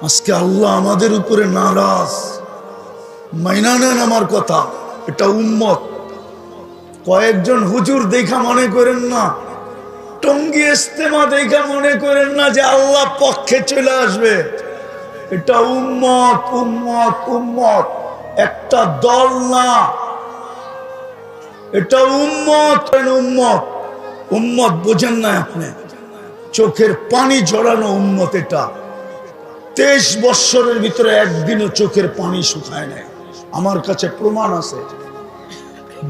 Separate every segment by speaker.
Speaker 1: আজকে আল্লাহ আমাদের উপরে নারাজ, মাইনা নেন আমার কথা। এটা উম্মত। কয়েকজন হুজুর দেখা মনে করেন না, টঙ্গী ইস্তেমা দেখা মনে করেন না যে আল্লাহ পক্ষে চলে আসবে। এটা উম্মত, উম্মত, উম্মত, একটা দল না। এটা উম্মত, উম্মত, উম্মত। বোঝেন না আপনি? চোখের পানি ঝরানো উম্মত এটা। 23 বৎসরের ভিতরে একদিনও চোখের পানি শুকায় নাই। আমার কাছে প্রমাণ আছে।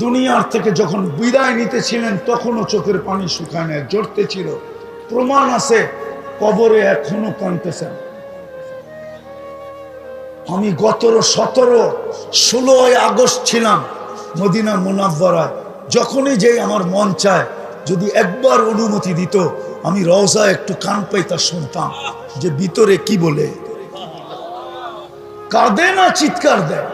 Speaker 1: দুনিয়ার থেকে যখন বিদায় নিতেছিলেন তখনও চোখের পানি শুকায় নাই, জড়তে ছিল। প্রমাণ আছে, কবরে এখনো কাঁদতেছেন। আমি গত 16 আগস্ট ছিলাম মদিনা মুনাওয়ারায়। যখনই যেই আমার মন চায়, যদি একবার অনুমতি দিত, আমি রওজা একটু কান পাইতা শুনতাম যে ভিতরে কি বলে। কাঁদে না চিৎকার দেয়?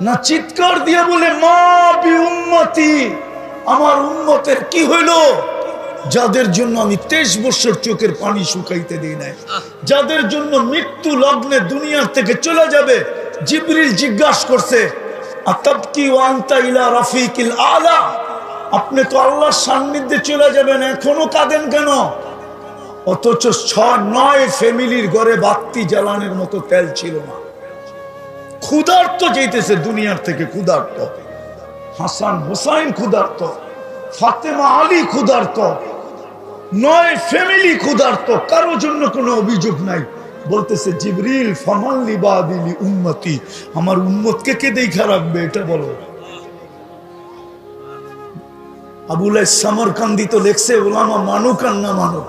Speaker 1: না চিৎকার দিয়ে বলে মা বি উম্মতি, আমার উম্মতের কি হইল? যাদের জন্য আমি 23 বছর চোখের পানি শুকাইতে দিই নাই, যাদের জন্য মৃত্যু লগ্নে দুনিয়ার থেকে চলে যাবে। জিবরিল জিজ্ঞাসা করছে, আতাবকি ওয়া আনতা ইলা রাফিকিল আলা, আপনি তো আল্লাহর সান্নিধ্যে চলে যাবেন, এখনো কাঁদেন কেন? অথচ 6-9 ফ্যামিলির ঘরে বাতি জ্বালানোর মতো তেল ছিল না। ক্ষুধার্ত যেতেছে দুনিয়ার থেকে, ক্ষুধার্ত। হাসান হুসাইন ক্ষুধার্ত, ফাতেমা আলী ক্ষুধার্ত, 9 ফ্যামিলি ক্ষুধার্ত। কারো জন্য কোনো অভিযোগ নাই। বলতেছে জিবরিল ফামান লিবাদিলি উম্মতি, আমার উম্মতকে কে দেখা রাখবে এটা বলো। আবুল সামরকান্দি তো লেখছে, ওলামা মানুক আর না মানুক,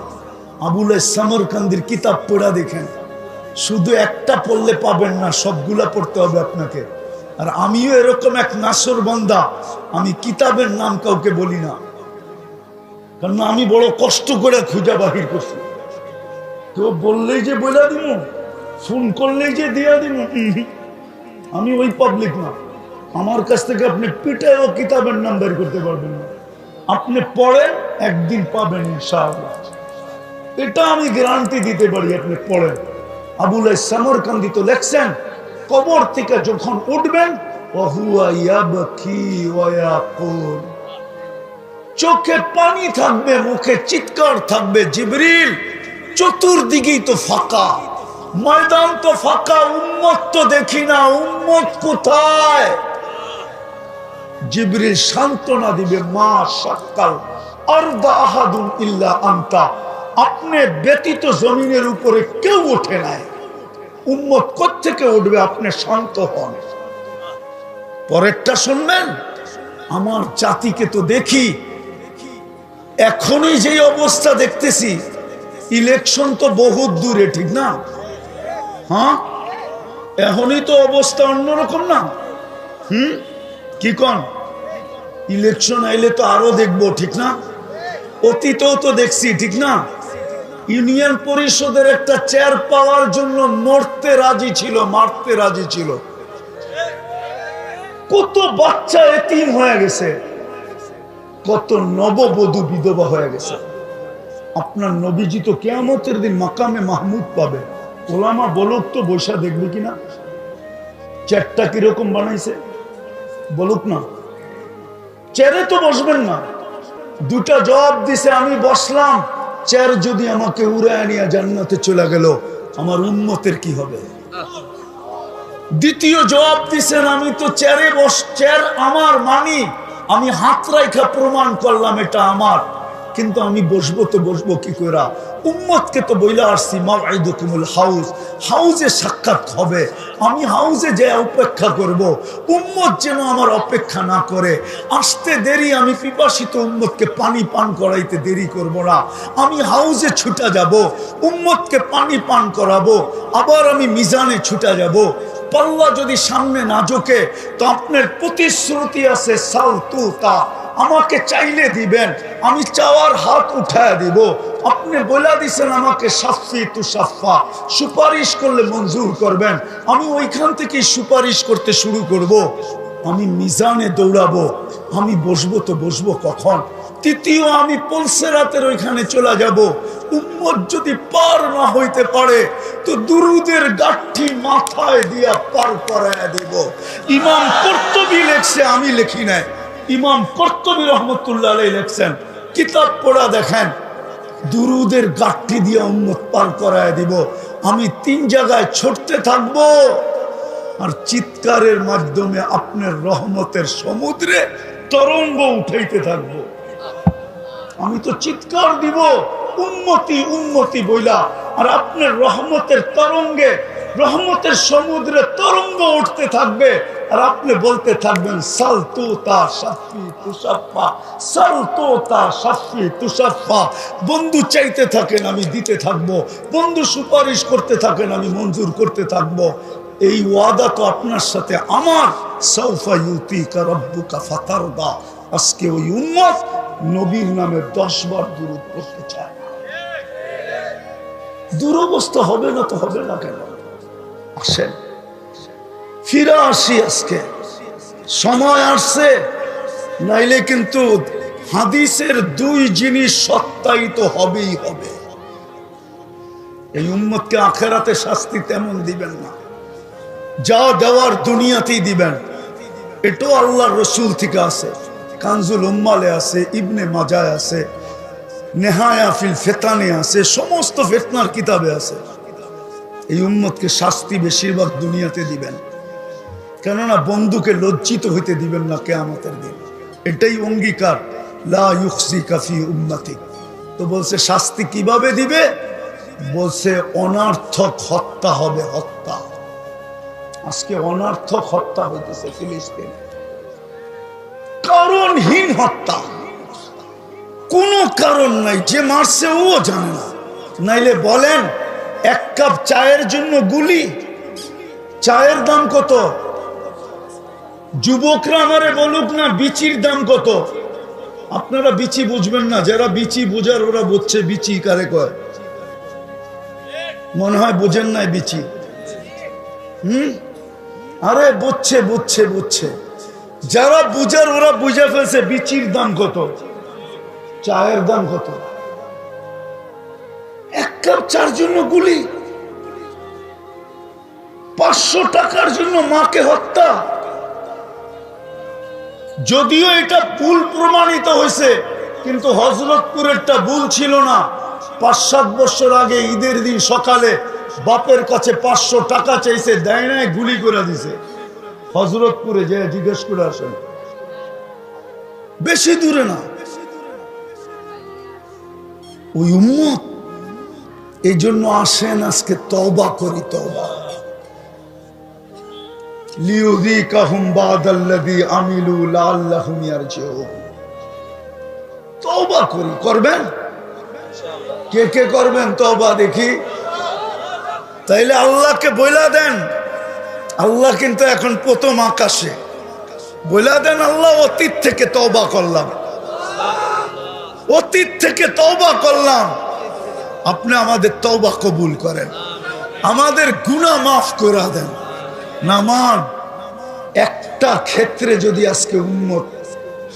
Speaker 1: আবুল সামরকান্দির কিতাব পড়া দেখেন। শুধু একটা পড়লে পাবেন না, সবগুলা পড়তে হবে আপনাকে। আর আমিও এরকম এক নাসর বান্দা, আমি কিতাবের নাম কাউকে বলি না, কারণ আমি বড় কষ্ট করে খুঁজা বাহির করছি। কেউ বললেই যে বলে দিব, ফোন করলেই যে দিয়া দিব, আমি ওই পাবলিক না। আমার কাছ থেকে আপনি পিটায়ও কিতাবের নাম বের করতে পারবেন না। আপনি পড়েন, একদিন পাবেন ইনশাআল্লাহ, এটা আমি গ্যারান্টি দিতে পারি। আপনি পড়েন। আবুল সামরকান্দি তো লেখছেন, কবর থেকে যখন উঠবেন, চোখে পানি থাকবে, মুখে চিৎকার থাকবে, জিবরিল চতুর্দিকেই তো ফাঁকা, ময়দান তো ফাঁকা, উম্মত তো দেখি না, উম্মত কোথায়? জিবরিল সান্ত্বনা দিবে, মা শাক্কাল আরদা আহাদুন ইল্লা আনতা, আপনি ব্যতীত জমিনের উপরে কেউ ওঠে নাই। উম্মত কোত্থেকে উঠবে? আপনি শান্ত হন। পরেরটা শুনবেন। আমার জাতিকে তো দেখি এখনই যে অবস্থা দেখতেছি, ইলেকশন তো বহুত দূরে, ঠিক না? হ্যাঁ, এখনই তো অবস্থা অন্যরকম না? কি কন? ইলেকশন আইলে তো আরো দেখবো, ঠিক না? অতীতেও তো দেখছি, ঠিক না? ইউনিয়ন পরিষদের একটা চেয়ার পাওয়ার জন্য মরতে রাজি ছিল, মারতে রাজি ছিল। কত বাচ্চা এতিম হয়ে গেছে, কত নববধূ বিধবা হয়ে গেছে। আপনার নবীজি তো কিয়ামতের দিন মাকামে মাহমুদ পাবে। ওলামা বলুক তো, বৈশা দেখবে কিনা চেয়ারটা কিরকম বানাইছে, বলুক না। চেয়ারে তো বসবেন না। দুটা জবাব দিছে, আমি বসলাম, চেয়ার যদি আমাকে উড়ায় নিয়ে জান্নাতে চলে গেল, আমার উম্মতের কি হবে? দ্বিতীয় জবাব দিছেন, আমি তো চেয়ারে চেয়ার আমার মানি, আমি হাত রাইখা প্রমাণ করলাম এটা আমার, কিন্তু আমি বসবো তো বসবো কি করে? উম্মতকে তো বইলা আসছি মাওঈদুকুমুল হাউজ, হাউজে সাক্ষাৎ হবে, আমি হাউজে যে অপেক্ষা করব, উম্মত যেন আমার অপেক্ষা না করে। আসতে দেরি, আমি পিপাসিত উম্মতকে পানি পান করাইতে দেরি করব না। আমি হাউজে ছুটা যাব, উম্মতকে পানি পান করাবো, আবার আমি মিজানে ছুটা যাব। পাল্লা যদি সামনে না ঝোঁকে, তো আপনার প্রতিশ্রুতি আছে সাল তুতা, আমাকে চাইলে দিবেন, আমি চাওয়ার হাত উঠায় দিব। আপনি বলে দিছেন আমাকে শাফি তু শাফা, সুপারিশ করলে মঞ্জুর করবেন, আমি ওইখান থেকে সুপারিশ করতে শুরু করব। আমি মিজানে দৌড়াবো, আমি বসবো তো বসবো কখন? তৃতীয়, আমি পলসেরাতের ওইখানে চলে যাব। উম্মত যদি পার না হইতে পারে তো দুরুদের গাঠি মাথায় দিয়া পার করায় দেব। ইমাম কুরতুবী লেখছে, আমি লিখি নাই, ইমাম কুরতুবী রহমতুল্লাহ আলাইহি লেখছেন, কিতাব পড়া দেখেন, দুরুদের গাঠি দিয়ে উম্মত পার করায় দিব। আমি 3 জায়গায় ছুটতে থাকবো আর চিৎকারের মাধ্যমে আপনার রহমতের সমুদ্রে তরঙ্গ উঠাইতে থাকবো। আমি তো চিৎকার দিব উম্মতি উম্মতি বইলা, আর আপনার রহমতের তরঙ্গে, রহমতের সমুদ্রে তরঙ্গ উঠতে থাকবে, আর আপনি বলতে থাকবেন সালতুতা শাফি তুশাফা, সালতুতা শাফি তুশাফা। বন্ধু চাইতে থাকেন, আমি দিতে থাকবো। বন্ধু সুপারিশ করতে থাকেন, আমি মঞ্জুর করতে থাকবো। এই ওয়াদা তো আপনার সাথে আমার। সাউফা ইউতিকা রাব্বুকা ফাতারদা। আজকে ওই উম্মত নবীর নামে 10 বার দুরূদ পড়তে চায়। দুরবস্থা হবে না তো হবে না কেন? আসেন ফিরে আসি, আজকে সময় আসছে, নাইলে কিন্তু হাদিসের 2 জিনিস সত্যায়িত হবেই হবে। এই উম্মতকে আখেরাতে শাস্তি তেমন দিবেন না, যা দেওয়ার দুনিয়াতেই দিবেন। এটাও আল্লাহর রসুল থেকে আছে, কানজুল উম্মালে আছে, ইবনে মাজায় আছে, নেহায়া ফিল ফেতানে আছে, সমস্ত ফেতনার কিতাবে আছে। এই উম্মতকে শাস্তি বেশিরভাগ দুনিয়াতে দিবেন, কেননা বন্ধুকে লজ্জিত হইতে দিবেন না কিয়ামতের দিন। এটাই অঙ্গীকার, লা ইউখজিকা ফি উম্মতি। তো বলছে শাস্তি কিভাবে দিবে? বলছে অনার্থক হত্যা হবে, হত্যা। আজকে অনার্থক হত্যা হইতেছে ফিলিস্তিনে, কারণহীন হত্যা, কোনো কারণ নাই। যে মারছে ও জানে না। নাইলে বলেন 1 কাপ চায়ের জন্য গুলি, চায়ের দাম কত? যুবকরা আমারে বলুক না বিচির দাম কত। আপনারা বিচি বুঝবেন না, যারা বিচি বোঝার ওরা বুঝছে বিচি কারে কয়। মনে হয় বোঝেন নাই বিচি। আরে বুঝছে বুঝছে বুঝছে, যারা বুঝার ওরা বুঝে ফেলছে বিচির দাম কত, চায়ের দাম কত। 1 কাপ চার জন্য গুলি, 500 টাকার জন্য মাকে হত্যা। যদিও এটা ভুল প্রমাণিত হয়েছে, কিন্তু হযরতপুরেরটা ভুল ছিল না। 5-7 বছর আগে ঈদের দিন সকালে বাপের কাছে 500 টাকা চাইছে, দেয় নাই, গুলি করে দিছে। হযরতপুরে যে জিজ্ঞেস করে আসেন, বেশি দূরে না। ওই উম্মত, এই জন্য আসেন আজকে তওবা করি, তওবা। লিউযিকাহুম বাদাল্লাযী আমিলু লাআল্লাহুম ইয়ারজিউন। তওবা করি, করবেন? কে কে করবেন তওবা দেখি? তাইলে আল্লাহকে বইলা দেন, আল্লাহ কিন্তু এখন প্রথম আকাশে। বইলা দেন, আল্লাহ অতীত থেকে তওবা করলাম, অতীত থেকে তওবা করলাম, আপনি আমাদের তওবা কবুল করেন, আমাদের গুনাহ মাফ করে দেন। নামান একটা ক্ষেত্রে যদি আজকে উম্মত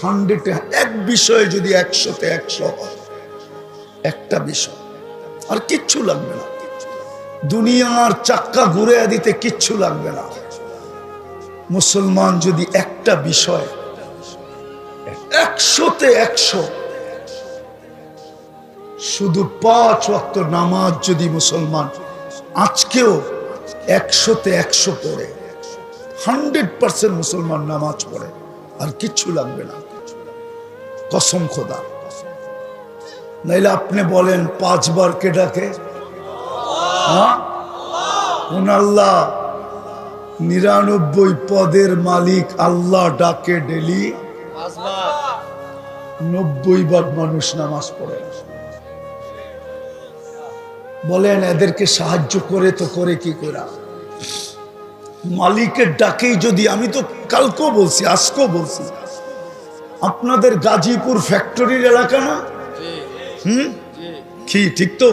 Speaker 1: 100-এ, এক বিষয়ে যদি 100-তে 100 হয়, একটা বিষয়, আর কিচ্ছু লাগবে না, দুনিয়ার চাক্কা ঘুরে দিতে কিচ্ছু লাগবে না। মুসলমান যদি একটা বিষয় 100-তে 100, শুধু 5 ওয়াক্ত নামাজ যদি মুসলমান আজকেও 100-তে 100 পড়ে, 100% মুসলমান নামাজ পড়ে, আর কিচ্ছু লাগবে না, কসম খোদা। নাইলে আপনি বলেন 5 বার কে ডাকে? কোন আল্লাহ? 99 পদের মালিক আল্লাহ ডাকে ডেলি 90 বার মানুষ নামাজ পড়ে। বলেন এদেরকে সাহায্য করে তো করে কি করে? মালিকের ডাকেই যদি, আমি তো কালকেও বলছি, আজকেও বলছি, আপনাদের গাজীপুর ফ্যাক্টরির এলাকা না? কি ঠিক তো?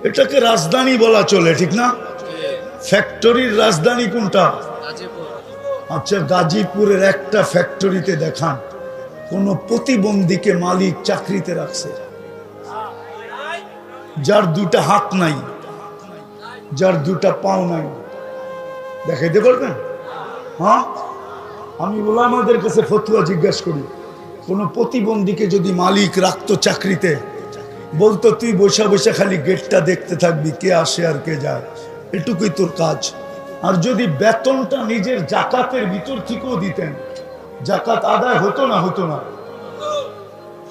Speaker 1: এটাকে রাজধানী বলা চলে, ঠিক না? ফ্যাক্টরির রাজধানী কোনটা? আচ্ছা, গাজীপুরের একটা ফ্যাক্টরিতে দেখান কোন প্রতিবন্ধীকে মালিক চাকরিতে রাখছে, যার দুটা হাত নাই, যার দুটা পাও নাই, দেখাইতে পারবেন? হ্যাঁ, আমি বলে আমাদের কাছে ফতুয়া জিজ্ঞাসা করি, কোন প্রতিবন্ধীকে যদি মালিক রাখতো চাকরিতে, বলতো তুই বসে বসে খালি গেটটা দেখতে থাকবি, কে আসে আর কে যায়, এটুকুই তোর কাজ। আর যদি বেতনটা নিজের জাকাতের ভিতর থেকেও দিতেন, জাকাত আদায় হতো না? হতো না?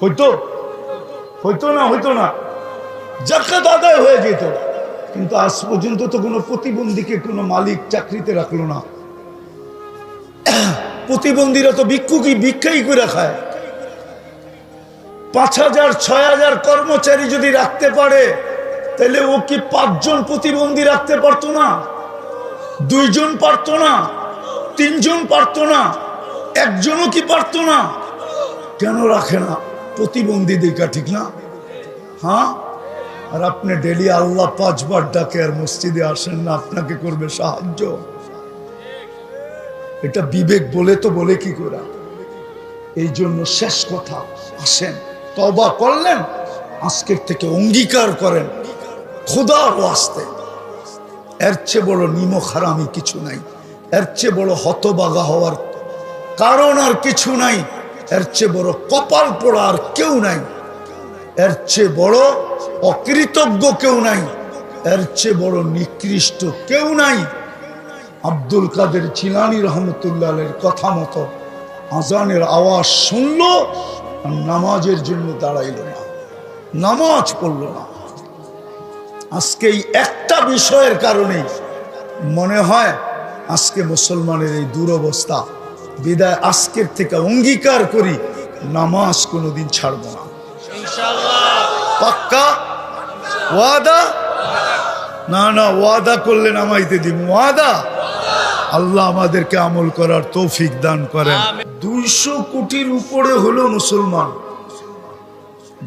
Speaker 1: হইতো? হইতো না? হইতো না? জাকাত আদায় হয়ে যেত। কিন্তু আজ পর্যন্ত তো কোনো প্রতিবন্ধীকে কোনো মালিক চাকরিতে রাখলো না। প্রতিবন্ধীরা তো ভিক্ষাই করে খায়। 5,000 6,000 কর্মচারী যদি রাখতে পারে, তাহলে ও কি 5 জন প্রতিবন্ধী রাখতে পারতো না? 2 জন পারতো না? 3 জন পারতো না? 1 জনও কি পারতো না? কেন রাখে না? প্রতিবন্ধী দেখা, ঠিক না? হ্যাঁ, আর আপনি ডেলি আল্লাহ 5 বার ডাকে আর মসজিদে আসেন না, আপনাকে করবে সাহায্য? এটা বিবেক বলে তো বলে কি করে? এই জন্য শেষ কথা, আসেন তওবা করলেন, আজকের থেকে অঙ্গীকার করেন খোদার ওয়াস্তে, এর চেয়ে বড় নিমক হারামি কিছু নাই, এর চেয়ে বড় হতবাগা হওয়ার কারণ আর কিছু নাই, এর চেয়ে বড় কপাল পোড়া আর কেউ নাই, এর চেয়ে বড় অকৃতজ্ঞ কেউ নাই, এর চেয়ে বড় নিকৃষ্ট কেউ নাই। আব্দুল কাদের জিলানী রহমতুল্লাহ আলাইহির কথা মতো আজানের আওয়াজ শুনলো আর নামাজের জন্য দাঁড়াইল না, নামাজ পড়লো না। আজকে এই একটা বিষয়ের কারণে মনে হয় আজকে মুসলমানের এই দুরবস্থা। বিদায় আজকের থেকে অঙ্গীকার করি, নামাজ কোনোদিন ছাড়বো না, ইনশাআল্লাহ। পাক্কা ওয়াদা? না না, ওয়াদা করলে নামাইতে দিব, ওয়াদা। আল্লাহ আমাদেরকে আমল করার তৌফিক দান করেন। 200 কোটির উপরে হলো মুসলমান,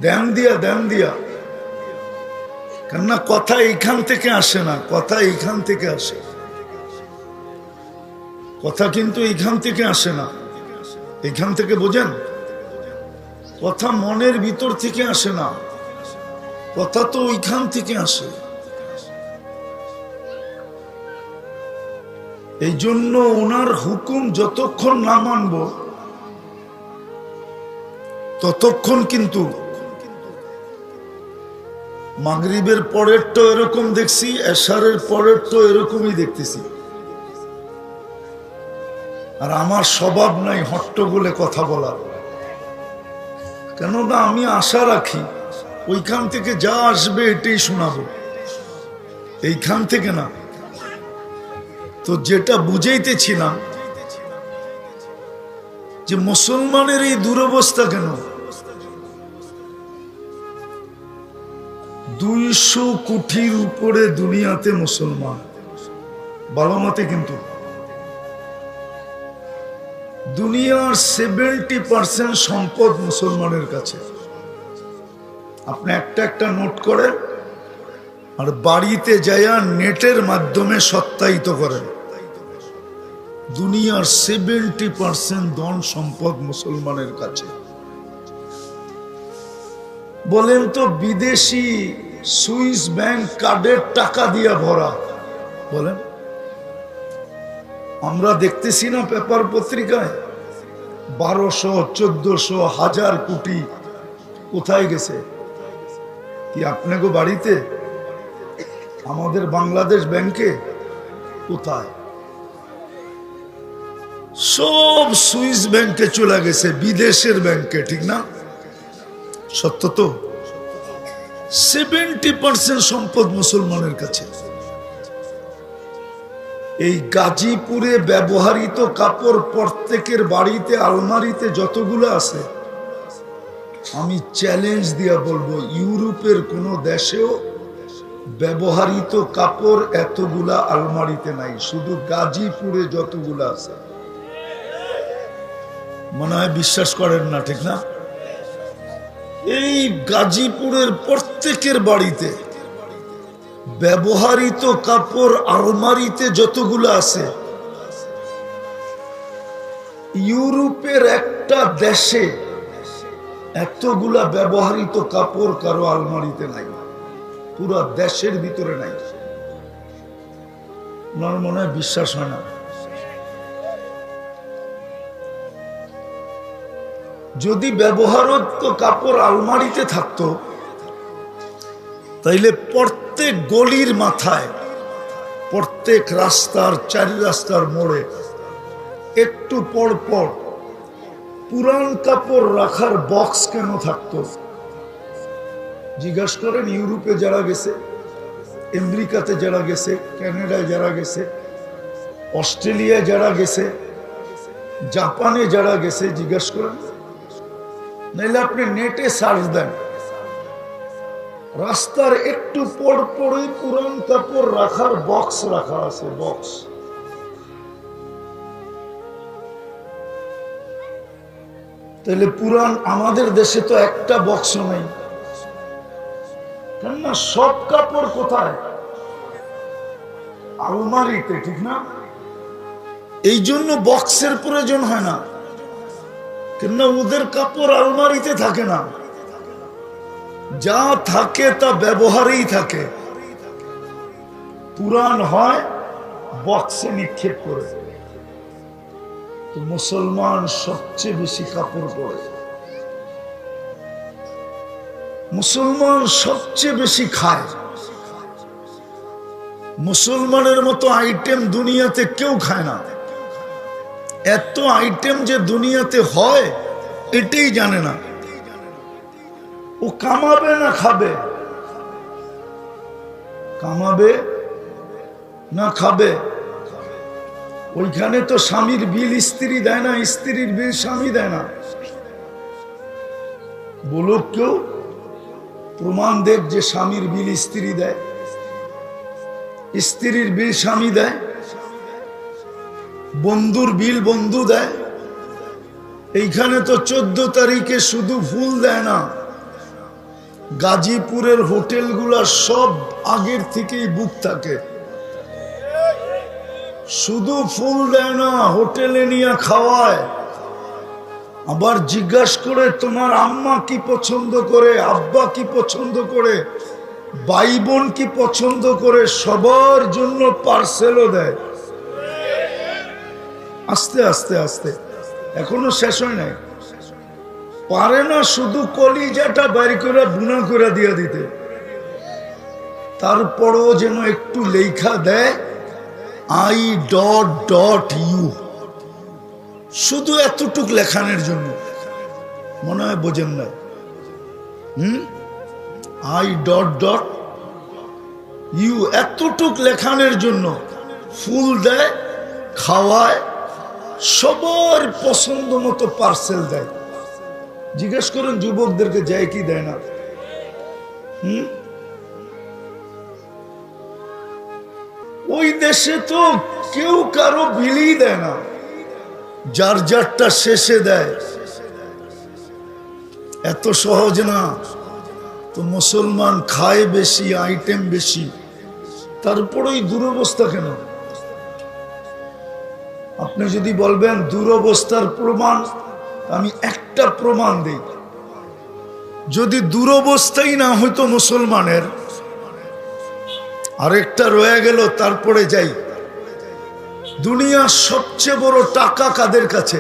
Speaker 1: দেন দিয়া। কেননা কথা এইখান থেকে আসে না, কথা এইখান থেকে আসে, কথা কিন্তু এইখান থেকে আসে না। এইখান থেকে বোঝেন, কথা মনের ভিতর থেকে আসে না, কথা তো ওইখান থেকে আসে। এই জন্য ওনার হুকুম যতক্ষণ না মানব ততক্ষণ কিন্তু মাগরিবের পরের তো এরকম দেখছি, এশারের পরের তো এরকমই দেখতেছি। আর আমার স্বভাব নাই হট্টগোলে কথা বলার, কেননা আমি আশা রাখি ওইখান থেকে যা আসবে এটাই শোনাবো, এইখান থেকে না। তো যেটা বুঝাইতেছিলাম যে মুসলমানের এই দুরবস্থা কেন, 200 কোটির উপরে দুনিয়াতে মুসলমান, ভালো মতে কিন্তু দুনিয়ার 70% সম্পদ মুসলমানের কাছে। আপনি একটা নোট করেন আর বাড়িতে যাইয়া নেটের মাধ্যমে সত্যায়িত করেন, দুনিয়ার 70% ধন সম্পদ মুসলমানের কাছে। বলেন তো বিদেশি সুইস ব্যাংক কার্ডের টাকা দিয়া ভরা, বলেন? আমরা দেখতেছি না পেপার পত্রিকায় 1200, 1400, 1000 কোটি কোথায় গেছে? কি আপনাকে বাড়িতে? আমাদের বাংলাদেশ ব্যাংকে? কোথায়? সব সুইস ব্যাংকে চলে গেছে, বিদেশের ব্যাংকে, ঠিক না? সত্য তো? 70% সম্পদ মুসলমানের কাছে। এই গাজীপুরে ব্যবহৃত কাপড় প্রত্যেকের বাড়িতে আলমারিতে যতগুলো আছে, আমি চ্যালেঞ্জ দিয়া বলবো ইউরোপের কোন দেশেও ব্যবহৃত কাপড় এতগুলা আলমারিতে নাই, শুধু গাজীপুরে যতগুলো আছে। মনে হয় বিশ্বাস করেন না, ঠিক না? এই গাজীপুরের প্রত্যেকের বাড়িতে ব্যবহৃত কাপড় আলমারিতে যতগুলো আছে, ইউরোপের একটা দেশে এতগুলা ব্যবহৃত কাপড় কারো আলমারিতে নাই, পুরো দেশের ভিতরে নাই। আমার মনে হয় বিশ্বাস হয় না। যদি ব্যবহারত কাপড় আলমারিতে থাকতো তাইলে প্রত্যেক গলির মাথায়, প্রত্যেক রাস্তার, চারি রাস্তার মোড়ে একটু পর পর পুরান কাপড় রাখার বক্স কেন থাকতো? জিজ্ঞাসা করেন ইউরোপে যারা গেছে, আমেরিকাতে যারা গেছে, কানাডায় যারা গেছে, অস্ট্রেলিয়ায় যারা গেছে, জাপানে যারা গেছে, জিজ্ঞাসা করেন। নাইলে আপনি নেটে সার্চ দেন, রাস্তার একটু পর পরই পুরান কাপড় রাখার বক্স রাখা আছে, বক্স। তাহলে পুরান আমাদের দেশে তো একটা বক্স নেই, কেননা সব কাপড় কোথায়? আলমারিতে, ঠিক না? এই জন্য বক্সের প্রয়োজন হয় না, কেননা ওদের কাপড় আলমারিতে থাকে না, যা থাকে তা ব্যবহারেই থাকে। পুরান হয় বক্সে নিক্ষেপ করে। তো মুসলমান সবচেয়ে বেশি কাপড় পরে, মুসলমান সবচেয়ে বেশি খায়। মুসলমানের মতো আইটেম দুনিয়াতে কেউ খায় না। এত আইটেম যে দুনিয়াতে হয় এটাই জানে না। ও কামাবে না খাবে? কামাবে না খাবে? ওইখানে তো স্বামীর বিল স্ত্রী দেয় না, স্ত্রীর বিল স্বামী দেয় না। বলুক কেউ, প্রমাণ দেখ যে স্বামীর বিল স্ত্রী দেয়, স্ত্রীর বিল স্বামী দেয়, বন্ধুর বিল বন্ধু দেয়। এইখানে তো 14 তারিখে শুধু ফুল দেয় না, গাজীপুরের হোটেলগুলা সব আগের থেকেই বুক থাকে। শুধু ফুল দেয় না, হোটেলে নিয়ে খাওয়ায়। আবার জিজ্ঞাসা করে তোমার আম্মা কি পছন্দ করে, আব্বা কি পছন্দ করে, ভাই বোন কি পছন্দ করে, সবার জন্য পার্সেলও দেয়। আস্তে আস্তে আস্তে, এখনো শেষ হয় নাই। পারে না শুধু কলিজাটা বাইর করে বুনা করে দিয়ে দিতে, তারপরও যেন একটু লেখা দেয় I.U, শুধু এতটুক লেখানোর জন্য। মনে হয় বোঝেন না? I.U এতটুক লেখানোর জন্য ফুল দেয়, খাওয়ায়, সবার পছন্দ মতো পার্সেল দেয়। জিজ্ঞেস করেন যুবকদেরকে যায় কি দেয় না? ওই দেশে তো কেউ কারো বিলই দেয় না, যার যারটা শেষে দেয়। এত সহজ না তো। মুসলমান খায় বেশি, আইটেম বেশি, তারপরেই দুরবস্থা কেন? আপনি যদি বলবেন দুরবস্থার প্রমাণ, আমি একটা প্রমাণ দিই। যদি দুরবস্থাই না হইতো মুসলমানের, আরেকটা রয়ে গেল, তারপরে যাই। দুনিয়ার সবচেয়ে বড় টাকা কাদের কাছে?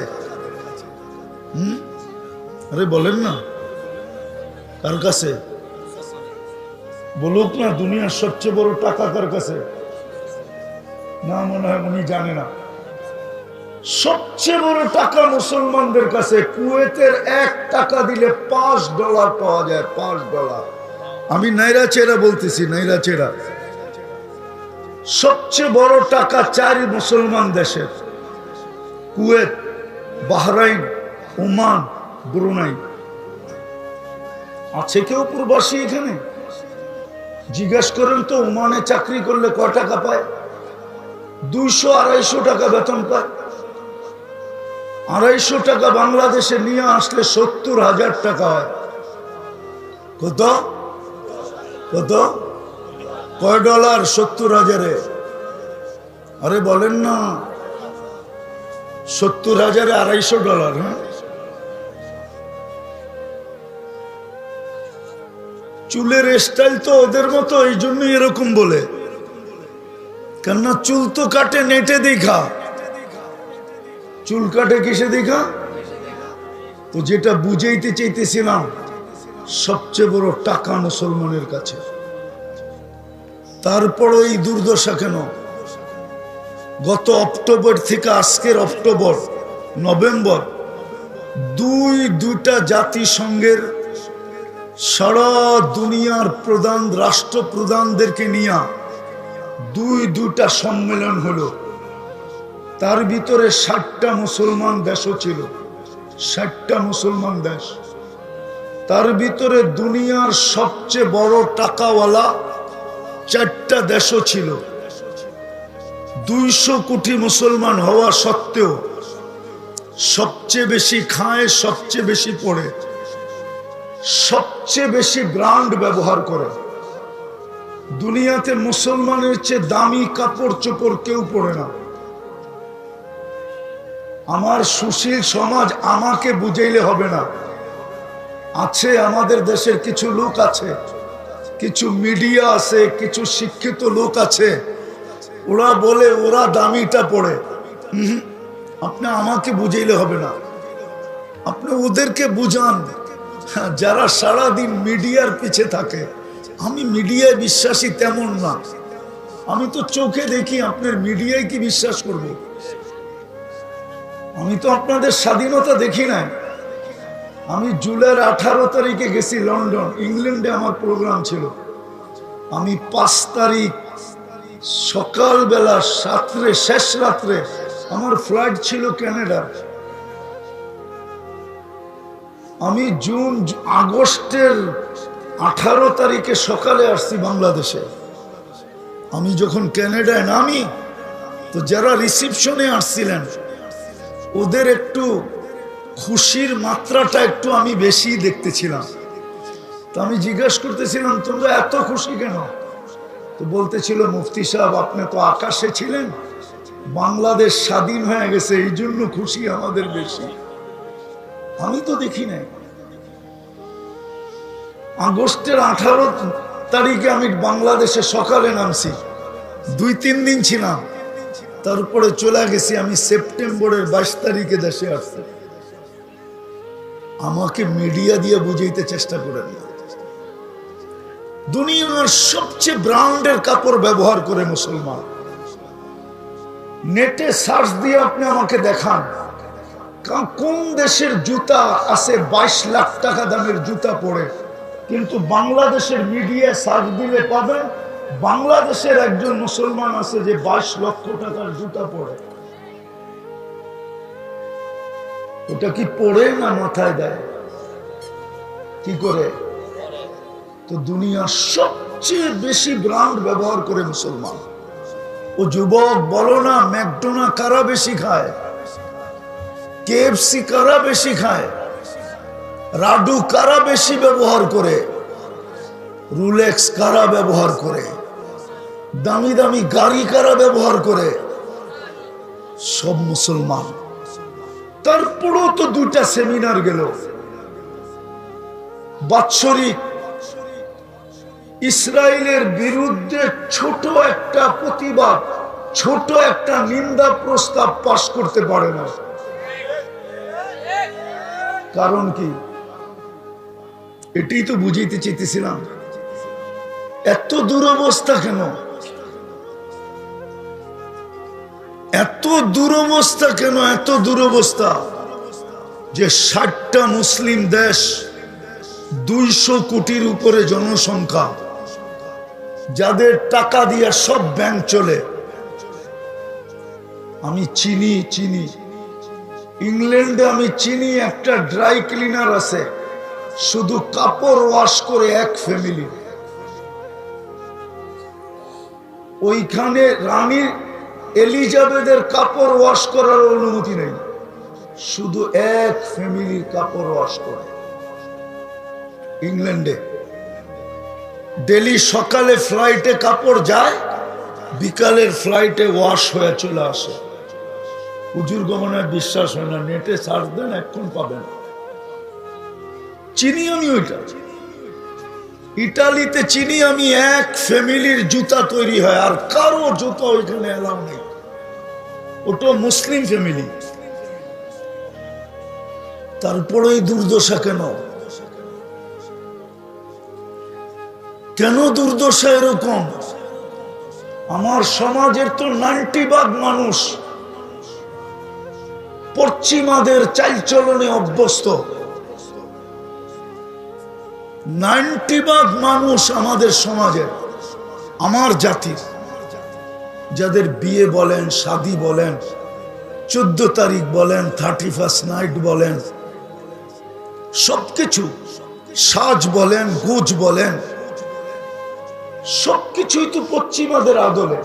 Speaker 1: আরে বলেন না, কার কাছে? বলুক না, দুনিয়ার সবচেয়ে বড় টাকা কার কাছে? না, মনে হয় উনি জানে না। সবচেয়ে বড় টাকা মুসলমানদের কাছে। কুয়েতের 1 টাকা দিলে $5 পাওয়া যায়, $5। আমি নাইরা চেরা বলতেছি, নাইরা চেরা। সবচেয়ে বড় টাকা 4 মুসলমান দেশের: কুয়েত, বাহরাইন, ওমান, ব্রুনাই। আছে কেউ প্রবাসী এখানে? জিজ্ঞাসা করেন তো, ওমানে চাকরি করলে কয় টাকা পায়? 200-250 টাকা বেতন পায়। 250 টাকা বাংলাদেশে নিয়ে আসলে 70,000 টাকা হয়। কত কত? কয় ডলার? 70,000-এ? আরে বলেন না, 70,000-এ $250। হ্যাঁ, চুলের স্টাইল তো ওদের মতো, এই জন্যই এরকম বলে। কেননা চুল তো কাটে নেটে দেখা, চুল কাটে কিসে দেখা? তো যেটা বুঝাইতে চাইতেছিলাম, সবচেয়ে বড় টাকা মুসলমানের কাছে। তারপর এই দুর্দশা কেন? গত অক্টোবর থেকে আজকের অক্টোবর নভেম্বর দুইটা জাতিসংঘের সারা দুনিয়ার প্রধান রাষ্ট্রপ্রধানদেরকে নিয়ে দুইটা সম্মেলন হলো। তার ভিতরে 60টা মুসলমান দেশও ছিল, 60টা মুসলমান দেশ। তার ভিতরে দুনিয়ার সবচেয়ে বড় টাকাওয়ালা 4টা দেশও ছিল। 200 কোটি মুসলমান হওয়া সত্ত্বেও সবচেয়ে বেশি খায়, সবচেয়ে বেশি পড়ে, সবচেয়ে বেশি ব্র্যান্ড ব্যবহার করে। দুনিয়াতে মুসলমানের চেয়ে দামি কাপড় চোপড় কেউ পরে না। আমার সুশীল সমাজ আমাকে বুঝাইলে হবে না। আছে আমাদের দেশের কিছু লোক আছে, কিছু মিডিয়া আছে, কিছু শিক্ষিত লোক আছে, ওরা বলে ওরা দামিটা পড়ে। আপনি আমাকে বুঝাইলে হবে না, আপনি ওদেরকে বুঝান যারা সারাদিন মিডিয়ার পিছে থাকে। আমি মিডিয়ায় বিশ্বাসী তেমন না, আমি তো চোখে দেখি। আপনার মিডিয়ায় কি বিশ্বাস করব? আমি তো আপনাদের স্বাধীনতা দেখি না। আমি জুলাইয়ের 18 তারিখে গেছি লন্ডন, ইংল্যান্ডে আমার প্রোগ্রাম ছিল। আমি 5 তারিখ সকালবেলা শেষ রাত্রে আমার ফ্লাইট ছিল কানাডা। আমি আগস্টের 18 তারিখে সকালে আসছি বাংলাদেশে। আমি যখন কানাডায় নামি, তো যারা রিসিপশনে আসছিলেন ওদের একটু খুশির মাত্রাটা একটু আমি বেশি দেখতেছিলাম। তো আমি জিজ্ঞাসা করতেছিলাম, তোমরা এত খুশি কেন? তো বলতেছিল, মুফতি সাহেব আপনি তো আকাশে ছিলেন, বাংলাদেশ স্বাধীন হয়ে গেছে, এই জন্য খুশি আমাদের বেশি। আমি তো দেখি নাই। আগস্টের 18 তারিখে আমি বাংলাদেশে সকালে নামছি, 2-3 দিন ছিলাম, তারপরে চলে গেছি। আমি সেপ্টেম্বরের 22 তারিখে দেশে আসছি। আমাকে মিডিয়া দিয়ে বুঝাইতে চেষ্টা করেন না। দুনিয়ার সবচেয়ে ব্র্যান্ডের কাপড় ব্যবহার করে মুসলমান। নেটে সার্চ দিয়ে আপনি আমাকে দেখান কোন দেশের জুতা আছে 22 লাখ টাকা দামের জুতা পরে, কিন্তু বাংলাদেশের মিডিয়া সার্চ দিলে পাবেন বাংলাদেশের একজন মুসলমান আছে যে 22 লক্ষ টাকার জুতা পরে। ওটা কি পরে না মাথায় দেয়? কি করে? তো দুনিয়ার সবচেয়ে বেশি ব্র্যান্ড ব্যবহার করে মুসলমান। ও যুবক বলো না, ম্যাকডোনা কারা বেশি খায়, কেএফসি কারা বেশি খায়, রাডু কারা বেশি ব্যবহার করে, রুলেক্স কারা ব্যবহার করে, দামি দামি গাড়ি কারা ব্যবহার করে? সব মুসলমান। তারপরেও তো 2টা সেমিনার গেল বাৎসরিক। ইসরায়েলের বিরুদ্ধে ছোট একটা প্রতিবাদ, ছোট একটা নিন্দা প্রস্তাব পাশ করতে পারে না। কারণ কি? এটাই তো বুঝাইতে চাইতেছিলাম। এত দুরবস্থা কেন? এত দুরবস্থা কেন? এত দুরবস্থা যে 60টা মুসলিম দেশ, 200 কোটির উপরে জনসংখ্যা, যাদের টাকা দিয়ে সব ব্যাংক চলে। আমি চিনি ইংল্যান্ডে আমি চিনি একটা ড্রাই ক্লিনার আছে, শুধু কাপড় ওয়াশ করে এক ফ্যামিলি। ওইখানে রানী এলিজাবেথের কাপড় ওয়াশ করার অনুমতি নেই, শুধু এক ফ্যামিলির কাপড় ওয়াশ করে। ইংল্যান্ডে ডেলি সকালে ফ্লাইটে কাপড় যায়, বিকালের ফ্লাইটে ওয়াশ হয়ে চলে আসে। হুজুর গমনের বিশ্বাস হয় না, নেটে সার্চ দেন, এখন পাবেন। চিনি আমি ওইটা। ইটালিতে চিনি আমি এক ফ্যামিলির জুতা তৈরি হয়, আর কারো জুতা ওইখানে এলাও নেই। ওটা মুসলিম ফ্যামিলি, তারপরেই দুর্দশা। কেন কেন দুর্দশা এরকম? আমার সমাজের তো 90% মানুষ পশ্চিমাদের চালচলনে অভ্যস্ত। 90% মানুষ আমাদের সমাজের, আমার জাতির, যাদের বিয়ে বলেন, শাদী বলেন, 14 তারিখ বলেন, 31st নাইট বলেন, সবকিছু, সাজ বলেন, গুজ বলেন, সবকিছুই তো পশ্চিমাদের আদলে,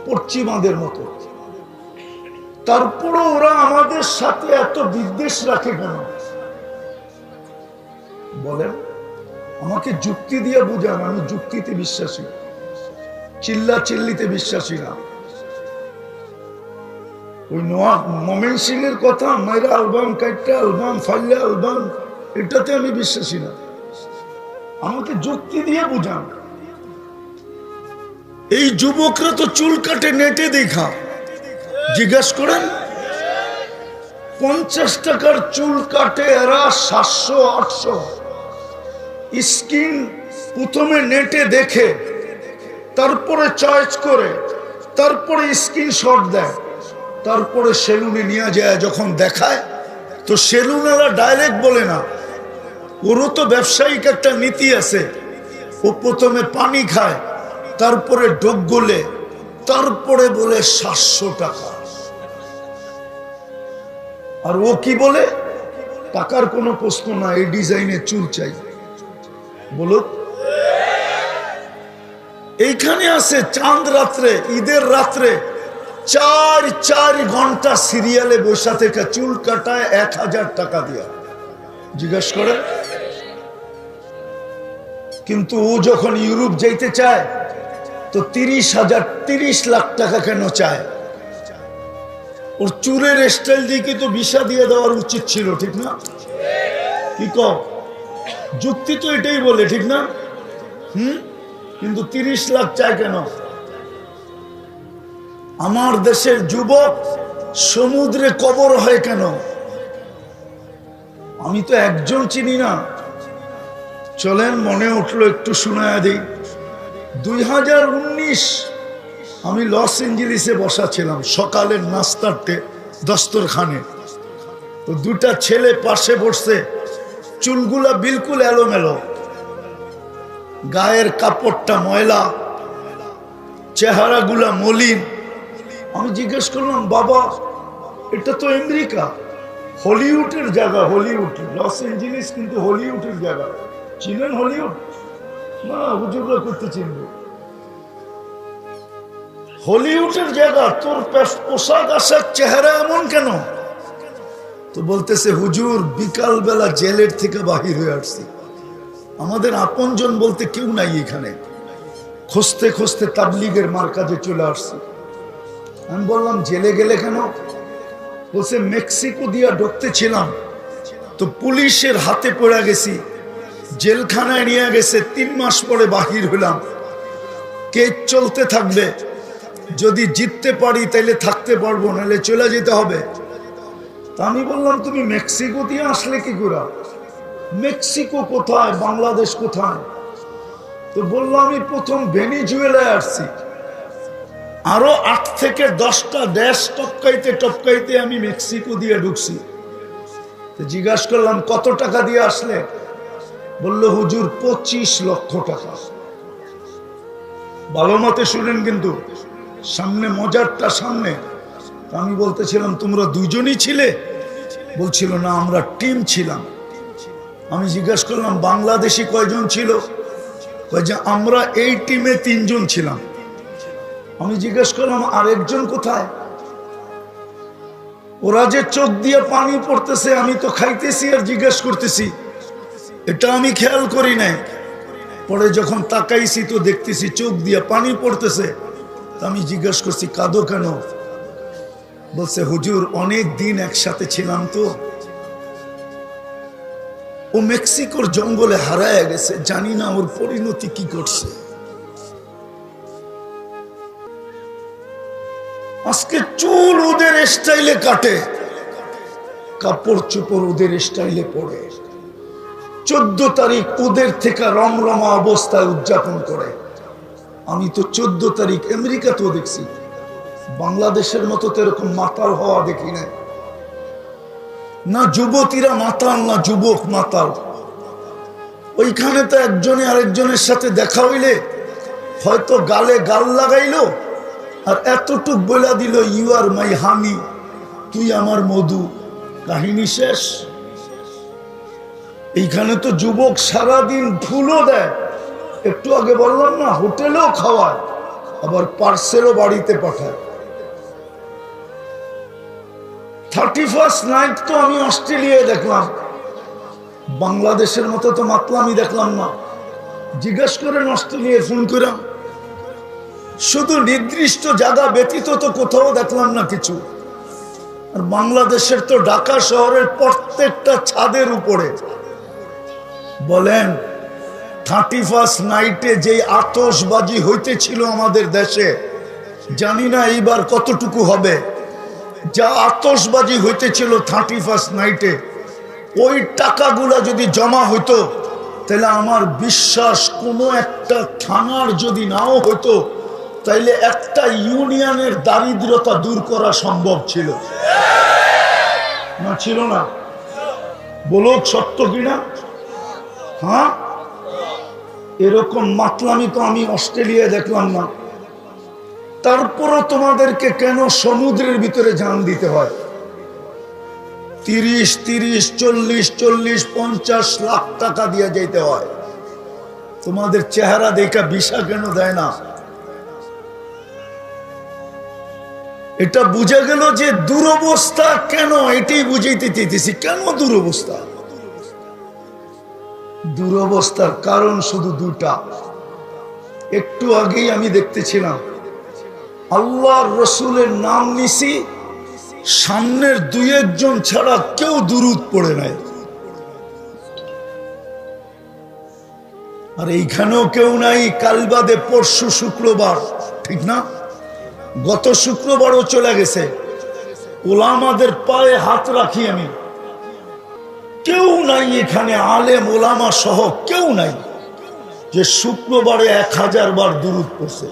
Speaker 1: পশ্চিমাদের মতো। তারপরে ওরা আমাদের সাথে এত বিদ্বেষ রাখে কেন বলেন? আমাকে যুক্তি দিয়ে বুঝান। আমি যুক্তিতে বিশ্বাসী, চিল্লা চিল্লিতে বিশ্বাসী না। ওই মমেন সিং এর কথা, মেয়েরা অ্যালবাম কাইটা অ্যালবাম ফাইলে অ্যালবাম, এটাতে আমি বিশ্বাসী না। আমাকে যুক্তি দিয়ে বুঝান। এই যুবকরা তো চুল কাটে নেটে দেখা, জিজ্ঞাসা করেন। 50 টাকার চুল কাটে এরা 700-800। স্কিন প্রথমে নেটে দেখে, তারপরে চয়েস করে, তারপরে স্ক্রিনশট দেয়, তারপরে সেলুনে নিয়ে যায়। যখন দেখায় তো সেলুনেরা ডাইরেক্ট বলে না, ওরও তো ব্যবসায়িক একটা নীতি আছে। ও প্রথমে পানি খায়, তারপরে ডোক গলে, তারপরে বলে 700 টাকা। আর ও কি বলে? টাকার কোনো প্রশ্ন না, এই ডিজাইনের চুল চাই। বলো, এইখানে আছে চাঁদ রাত্রে, ঈদের রাত্রে 4 ঘন্টা সিরিয়ালে বসা থেকে চুল কাটায় 1000 টাকা দিয়া। জিজ্ঞাসা করে। কিন্তু ও যখন ইউরোপ যাইতে চায় তো 30 লাখ টাকা কেন চায়? ওর চুলের স্টাইল দিকে তো ভিসা দিয়ে দেওয়ার উচিত ছিল, ঠিক না? কি কও? যুক্তি তো এটাই বলে, ঠিক না? কিন্তু 30 লাখ চায় কেন? আমার দেশের যুবক সমুদ্রে কবর হয় কেন? আমি তো একজন চিনি না। চলেন, মনে উঠলো একটু শোনায়া দিই। 2019 আমি লস এঞ্জেলিসে বসা ছিলাম, সকালের নাস্তার দস্তরখানে। তো 2টা ছেলে পাশে বসছে, চুলগুলা বিলকুল এলোমেলো, গায়ের কাপড়টা ময়লা, চেহারাগুলা মলিন। আমি জিজ্ঞেস করলাম, বাবা এটা তো আমেরিকা, হলিউডের জায়গা। হলিউড, লস এঞ্জেলিস কিন্তু হলিউডের জায়গা। চিনেন হলিউড? না, হুজুররা করতে চিনবে। হলিউডের জায়গা, তোর পোশাক আশাক চেহারা এমন কেন? তো বলতেছে, হুজুর বিকাল বেলা জেলের থেকে বাহির হয়ে আসছি, আমাদের আপনজন বলতে কেউ নাই এখানে, খুঁজতে খুঁজতে তাবলিগের মার্কাজে চলে আসছি। আমি বললাম, জেলে গেলে কেন? বলছে, মেক্সিকো দিয়া ঢুকতে ছিলাম, তো পুলিশের হাতে পড়ে গেছি, জেলখানায় নিয়ে গেছে, 3 মাস পরে বাহির হলাম। কেস চলতে থাকবে, যদি জিততে পারি তাইলে থাকতে পারবো, নাহলে চলে যেতে হবে। তা আমি বললাম, তুমি মেক্সিকো দিয়ে আসলে কি করে? মেক্সিকো কোথায়, বাংলাদেশ কোথায়? তো বললো, আমি প্রথম ভেনিজুয়েলায় আসছি, আরো 8 থেকে 10টা দেশ টপকাইতে টপকাইতে আমি মেক্সিকো দিয়ে ঢুকছি। তো জিজ্ঞাসা করলাম, কত টাকা দিয়ে আসলে? বললো, হুজুর 25 লক্ষ টাকা। ভালো মতে শুনেন কিন্তু, সামনে মজারটা সামনে। আমি বলতেছিলাম, তোমরা 2জনই ছিলে? বলছিল, না আমরা টিম ছিলাম। আমি জিজ্ঞাসা করলাম, বাংলাদেশি কয়জন ছিল? যে আমরা এই টিমে 3 জন ছিলাম। আমি জিজ্ঞাসা করলাম, আরেকজন কোথায়? ওরা যে চোখ দিয়ে পানি পড়তেছে, আমি তো খাইতেছি আর জিজ্ঞাসা করতেছি, এটা আমি খেয়াল করি নাই। পরে যখন তাকাইছি তো দেখতেছি চোখ দিয়ে পানি পড়তেছে। আমি জিজ্ঞাসা করছি, কাঁদো কেন? বলছে, হুজুর অনেক দিন একসাথে ছিলাম, তো ও মেক্সিকোর জঙ্গলে হারায় গেছে, জানি না ওর পরিণতি কি করছে। আজকে চুল ওদের স্টাইলে কাটে, কাপড় চোপড় ওদের স্টাইলে পরে, 14 তারিখ ওদের থেকে রমরমা অবস্থায় উদযাপন করে। আমি তো 14 তারিখ আমেরিকাতেও দেখছি, বাংলাদেশের মতো তো এরকম মাতাল হওয়া দেখি নাই। না যুবতীরা মাতাল, না যুবক মাতাল। ওইখানে তো একজনে আরেকজনের সাথে দেখা হইলে হয়তো গালে গাল লাগাইলো আর এতটুক বলে দিল, ইউ আর মাই হানি, তুই আমার মধু, কাহিনী শেষ। এইখানে তো যুবক সারাদিন ফুলও দেয়, একটু আগে বললাম না, হোটেলেও খাওয়ায়, আবার পার্সেলও বাড়িতে পাঠায়। 31st নাইট তো আমি অস্ট্রেলিয়ায় দেখলাম, বাংলাদেশের মতো তো মাতলামি দেখলাম না। জিজ্ঞেস করেন অস্ট্রেলিয়ায় ফোন করে, শুধু নির্দিষ্ট জায়গা ব্যতীত তো কোথাও দেখলাম না কিছু। আর বাংলাদেশের তো ঢাকা শহরের প্রত্যেকটা ছাদের উপরে বলেন 31st নাইটে যে আতশবাজি হইতেছিল আমাদের দেশে, জানি না এইবার কতটুকু হবে। যা আতশবাজি হইতেছিল 31st নাইটে, ওই টাকাগুলা যদি জমা হইতো তাহলে আমার বিশ্বাস কোনো একটা থানার যদি নাও হইতো তাইলে একটা ইউনিয়নের দারিদ্রতা দূর করা সম্ভব ছিল না? ছিল না? বলো সত্য কিনা? হ্যাঁ, এরকম মাতলামি তো আমি অস্ট্রেলিয়ায় দেখলাম না। তারপরও তোমাদেরকে কেন সমুদ্রের ভিতরে জান দিতে হয়? 30, 40, 50 লাখ টাকা দিয়ে যেতে হয়। তোমাদের চেহারা দেখা ভিসা কেন দেয় না? এটা বুঝে গেল যে দুরবস্থা কেন, এটাই বুঝাইতে চাইতেছি। কেন দুরবস্থা? দুরবস্থার কারণ শুধু দুটা। একটু আগেই আমি দেখতেছিলাম, আল্লাহর রসুলের নাম নিছি, সামনের 2-1 জন ছাড়া কেউ দুরূদ পড়ে নাই। আর এইখানেও কেউ নাই, কাল বাদে পরশু শুক্রবার, ঠিক না? গত শুক্রবারও চলে গেছে। ওলামাদের পায়ে হাত রাখি আমি, কেউ নাই এখানে, আলেম ওলামা সহ কেউ নাই যে শুক্রবারে 1000 বার দুরূদ পড়ছে।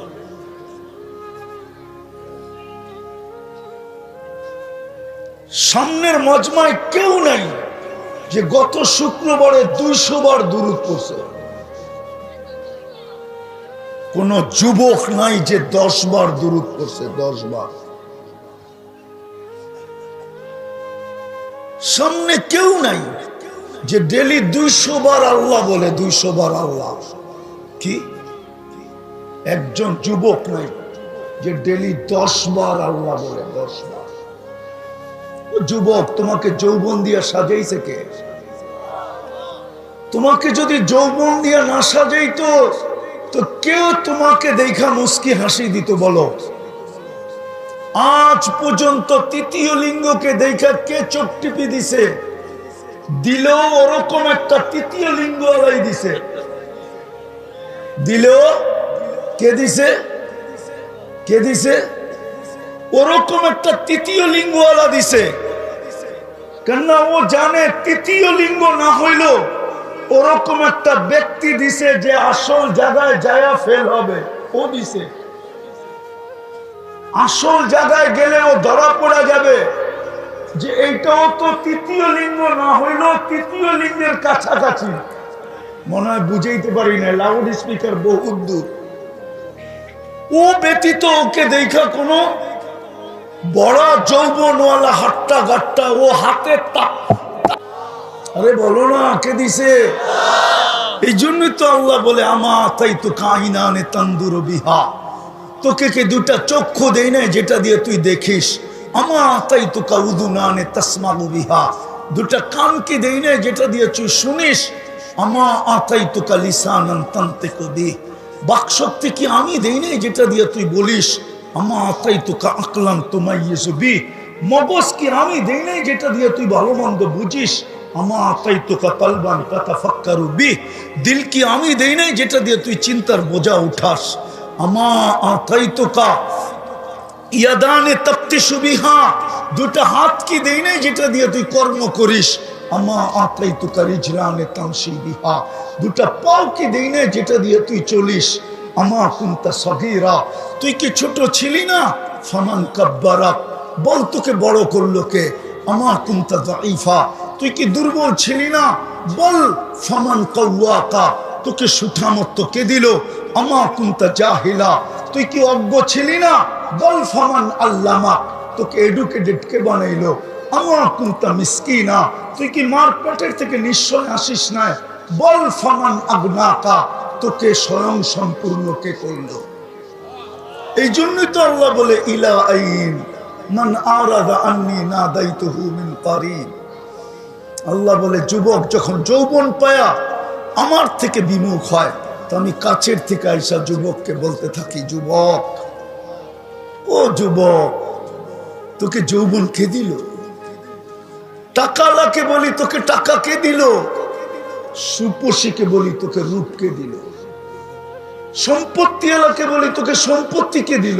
Speaker 1: সামনের মজমায় কেউ নাই যে গত শুক্রবারে 200 বার দুরূদ পড়ছে। কোন যুবক নাই যে 10 বার দুরূদ পড়ছে, 10 বার। সামনে কেউ নাই যে ডেলি 200 বার আল্লাহ বলে, 200 বার আল্লাহ। কি একজন যুবক নাই যে ডেলি 10 বার আল্লাহ বলে, 10 বার। যুবক, তোমাকে যৌবন দিয়া সাজাইছে কে? তোমাকে যদি যৌবন দিয়া না সাজাইতো তো কেউ তোমাকে দেখা মুস্কি হাসি দিত? বলো, আজ পর্যন্ত তৃতীয় লিঙ্গকে দেখা কে চোখ টিপি দিছে? দিলেও ওরকম একটা তৃতীয় লিঙ্গ আলাই দিছে। দিলেও কে দিছে? কে দিছে? ওরকম একটা তৃতীয় লিঙ্গওয়ালা দিছে। কেননা ও জানে তৃতীয় লিঙ্গ না হইল ওরকম একটা ব্যক্তি দিছে যে আসল জায়গায় যায়া ফেল হবে, ও দিছে। আসল জায়গায় গেলে ও ধরা পড়া যাবে যে এইটাও তো তৃতীয় লিঙ্গ না হইল তৃতীয় লিঙ্গের কাছাকাছি। মনে হয় বুঝাইতে পারি না, লাউড স্পিকার বহুত দূর। ও ব্যতীত ওকে দেখা কোনো বড় যৌবনওয়ালা হাট্টা গাট্টা ও হাতে তাপ, আরে বলো না কে দিছে? এই জন্যই তো আল্লাহ বলে, আমা তাই তো কাহিনানে তান্দুর বিহা, তোকে কে দুটা চক্ষু দেই না যেটা দিয়ে তুই দেখিস। আমা তাই তো কাউদুনানে তাসমাউ বিহা, দুটা কানকে দেই না যেটা দিয়ে তুই শুনিস। আমা আতাই তো কালিসানান তানতিকু বি, বাকশক্তি কি আমি দেই না যেটা দিয়ে তুই বলিস। আমা আতাই তো কা আকলান তুমাইয়িজু বি, মগজ কি আমি দেই না যেটা দিয়ে তুই ভালো মন্দ বুঝিস। আমা আতাইতুকা কলবান তাতাফাক্কারু বিহ, দিল কি আমি দেই নাই যেটা দিয়ে তুই চিন্তার বোঝা উঠাস। আমা আতাইতুকা ইয়াদানে তাফতিশু বিহা, দুটো হাত কি দেই নাই যেটা দিয়ে তুই কর্ম করিস। আমা আতাইতুকা রিজলানে তামশি বিহা, দুটো পাও কি দেই নাই যেটা দিয়ে তুই চলিস। আমা কুনতা সগীরা, তুই কি ছোট ছিলি না। ফামান কাব্বারাক, বল তোকে বড় করলো কে। আমা কুনতা দাঈফা, তুই কি দুর্বল ছিলি না। বল ফামান কাওয়াকা, তোকে সুঠামত্ব কে দিল। আমা কুনতা জাহিলা, তুই কি অজ্ঞ ছিলি না। বল ফামান আল্লামা, তোকে এডুকেটেড কে বানাইলো। আমা কুনতা মিসকিনা, তুই কি মার পেটের থেকে নিশ্চয় আসিস না। বল ফামান আগনাকা, তোকে স্বয়ং সম্পূর্ণ কে করলো। এই জন্যই তো আল্লাহ বলে ইলা আইন মান আরাদা আন্নি নাদাইতুহু মিন কারিব। আল্লাহ বলে যুবক যখন যৌবন পায়া আমার থেকে বিমুখ হয়, তো আমি কাছের থেকে আইসা যুবককে বলতে থাকি, যুবক, ও যুবক, তোকে যৌবন কে দিল। টাকালাকে বলি তোকে টাকা কে দিল। সুপসীকে বলি তোকে রূপ কে দিল। সম্পত্তি এলাকে বলি তোকে সম্পত্তি কে দিল।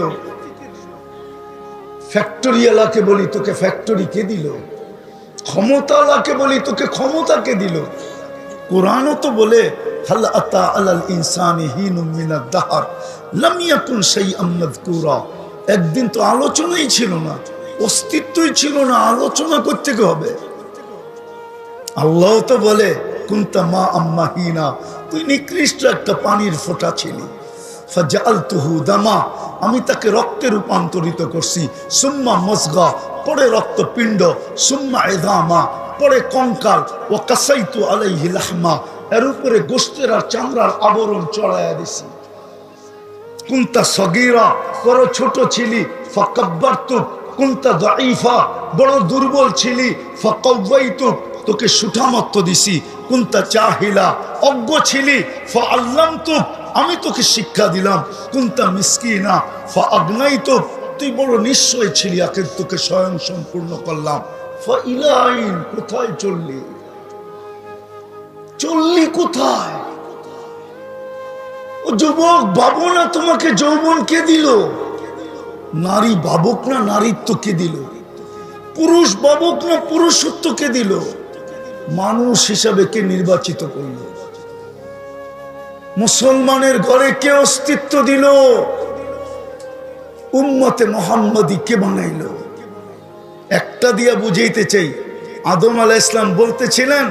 Speaker 1: ফ্যাক্টরি এলাকে বলি তোকে ফ্যাক্টরি কে দিল। ক্ষমতালাকে বলি তোকে ক্ষমতা কে দিল। কোরআনও তো বলে হাল আতা আলাল ইনসানি হিনুম মিনাদ দাহর লাম ইয়াকুন শাইআম মাযকুরা, একদিন তো আলোচনাই ছিল না, অস্তিত্বই ছিল না, আলোচনা করতে হবে। আল্লাহ তো বলে কুনতা মা আম্মাহিনা, তুই নিকৃষ্ট একটা পানির ফোঁটা ছিলি। ফাজআলতুহু দামা, আমি তাকে রক্তে রূপান্তরিত করছি। সুম্মা মজগা, পরে রক্তপিণ্ড। সুম্মা ইযামা, পরে কঙ্কাল। ওয়া কাসাইতু আলাইহি লাহমা, এর উপরে গোশতের আর চামড়ার আবরণ চড়াইয়া দিছি। কুনতা সগীরা, বড় ছোট ছিলি। ফাকাব্বারতু, কুনতা দাঈফা, বড় দুর্বল ছিলি। ফাকাওয়াইতু, তোকে সুঠামত্ব দিছি। কুনতা জাহিলা, অজ্ঞ ছিলি। ফাআল্লামতু, আমি তোকে শিক্ষা দিলাম। কুনতা মিসকিনা ফাআগনাইতু, তুই বড় নিশ্চয় ছিলি, আকে তোকে স্বয়ং সম্পূর্ণ করলাম। ফাইলা আইন, কোথায় চললি, চললি কোথায়। ও যুবক, ভাবো না তোমাকে যৌবন কে দিল। নারী ভাবুক না নারীত্ব কে দিল। পুরুষ ভাবুক না পুরুষত্ব কে দিল। মানুষ হিসাবে কে নির্বাচিত করল। মুসলমানের ঘরে কে অস্তিত্ব দিল। উম্মতে মুহাম্মাদি কে বানাইল। একটা দিয়া বুঝাইতে চাই, আদম আলাইহিস সালাম বলতেছিলেন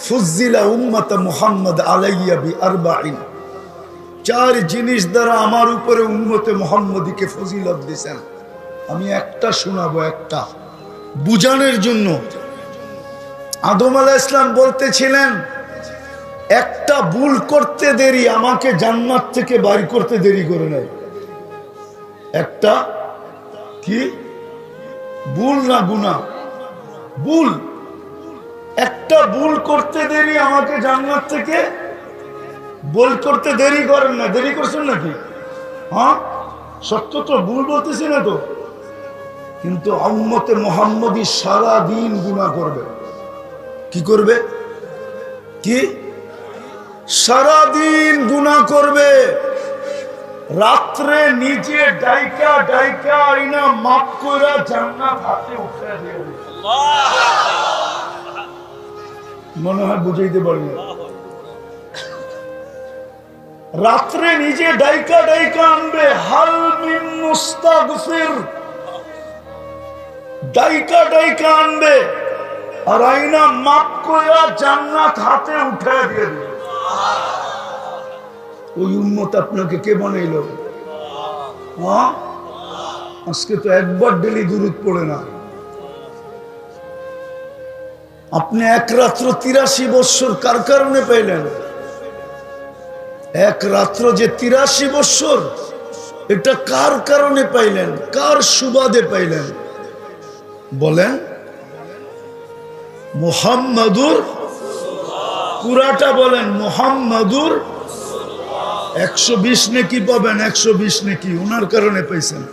Speaker 1: ফুজ্জিলা উম্মতা মুহাম্মদ আলাইয়া বি আরবাইন, চার জিনিস দ্বারা আমার উপরে উম্মতে মুহাম্মাদিকে ফজিলত দিয়েছেন। আমি একটা শোনাবো, একটা বুঝানোর জন্য। আদম আলাইহিস সালাম বলতেছিলেন একটা ভুল করতে দেরি আমাকে জান্নাত থেকে বাইর করতে দেরি করে নাই। একটা কি ভুল না গুনাহ, ভুল। একটা ভুল করতে দেরি আমাকে জান্নাত থেকে ভুল করতে দেরি করেন না। দেরি করছেন নাকি? হ্যাঁ, সত্য তো, ভুল বলতেছি না তো। কিন্তু উম্মতে মুহাম্মাদি সারা দিন গুনাহ করবে। কি করবে? কি? সারাদিন গুনাহ করবে। রাত্রে নিজে ডাইকা ডাইকা আইনা মাফ কইরা জান্নাত হাতে উঠে দেবে। মনে হয় বুঝাইতে পারি। রাত্রে নিজে ডাইকা ডাইকা আনবে, হাল মিন মুস্তাগফির, ডাইকা ডাইকা আনবে, আর আইনা মাপ কইরা জান্নাত হাতে উঠে দিয়ে দিবে। ওই উম্মত আপনাকে কে বানাইলো? হ্যাঁ, আজকে তো একবার ডেলি দুরূদ পড়ে না। আপনি এক রাত্র 83 বৎসর কার কারণে পাইলেন? এক রাত্র যে 83 বৎসর, এটা কার কারণে পাইলেন? কার সুবাদে পাইলেন বলেন? মুহাম্মাদুর, পুরাটা বলেন মুহাম্মাদুর। 120 নেকি পাবেন, 120 নেকি ওনার কারণে পাইছেন।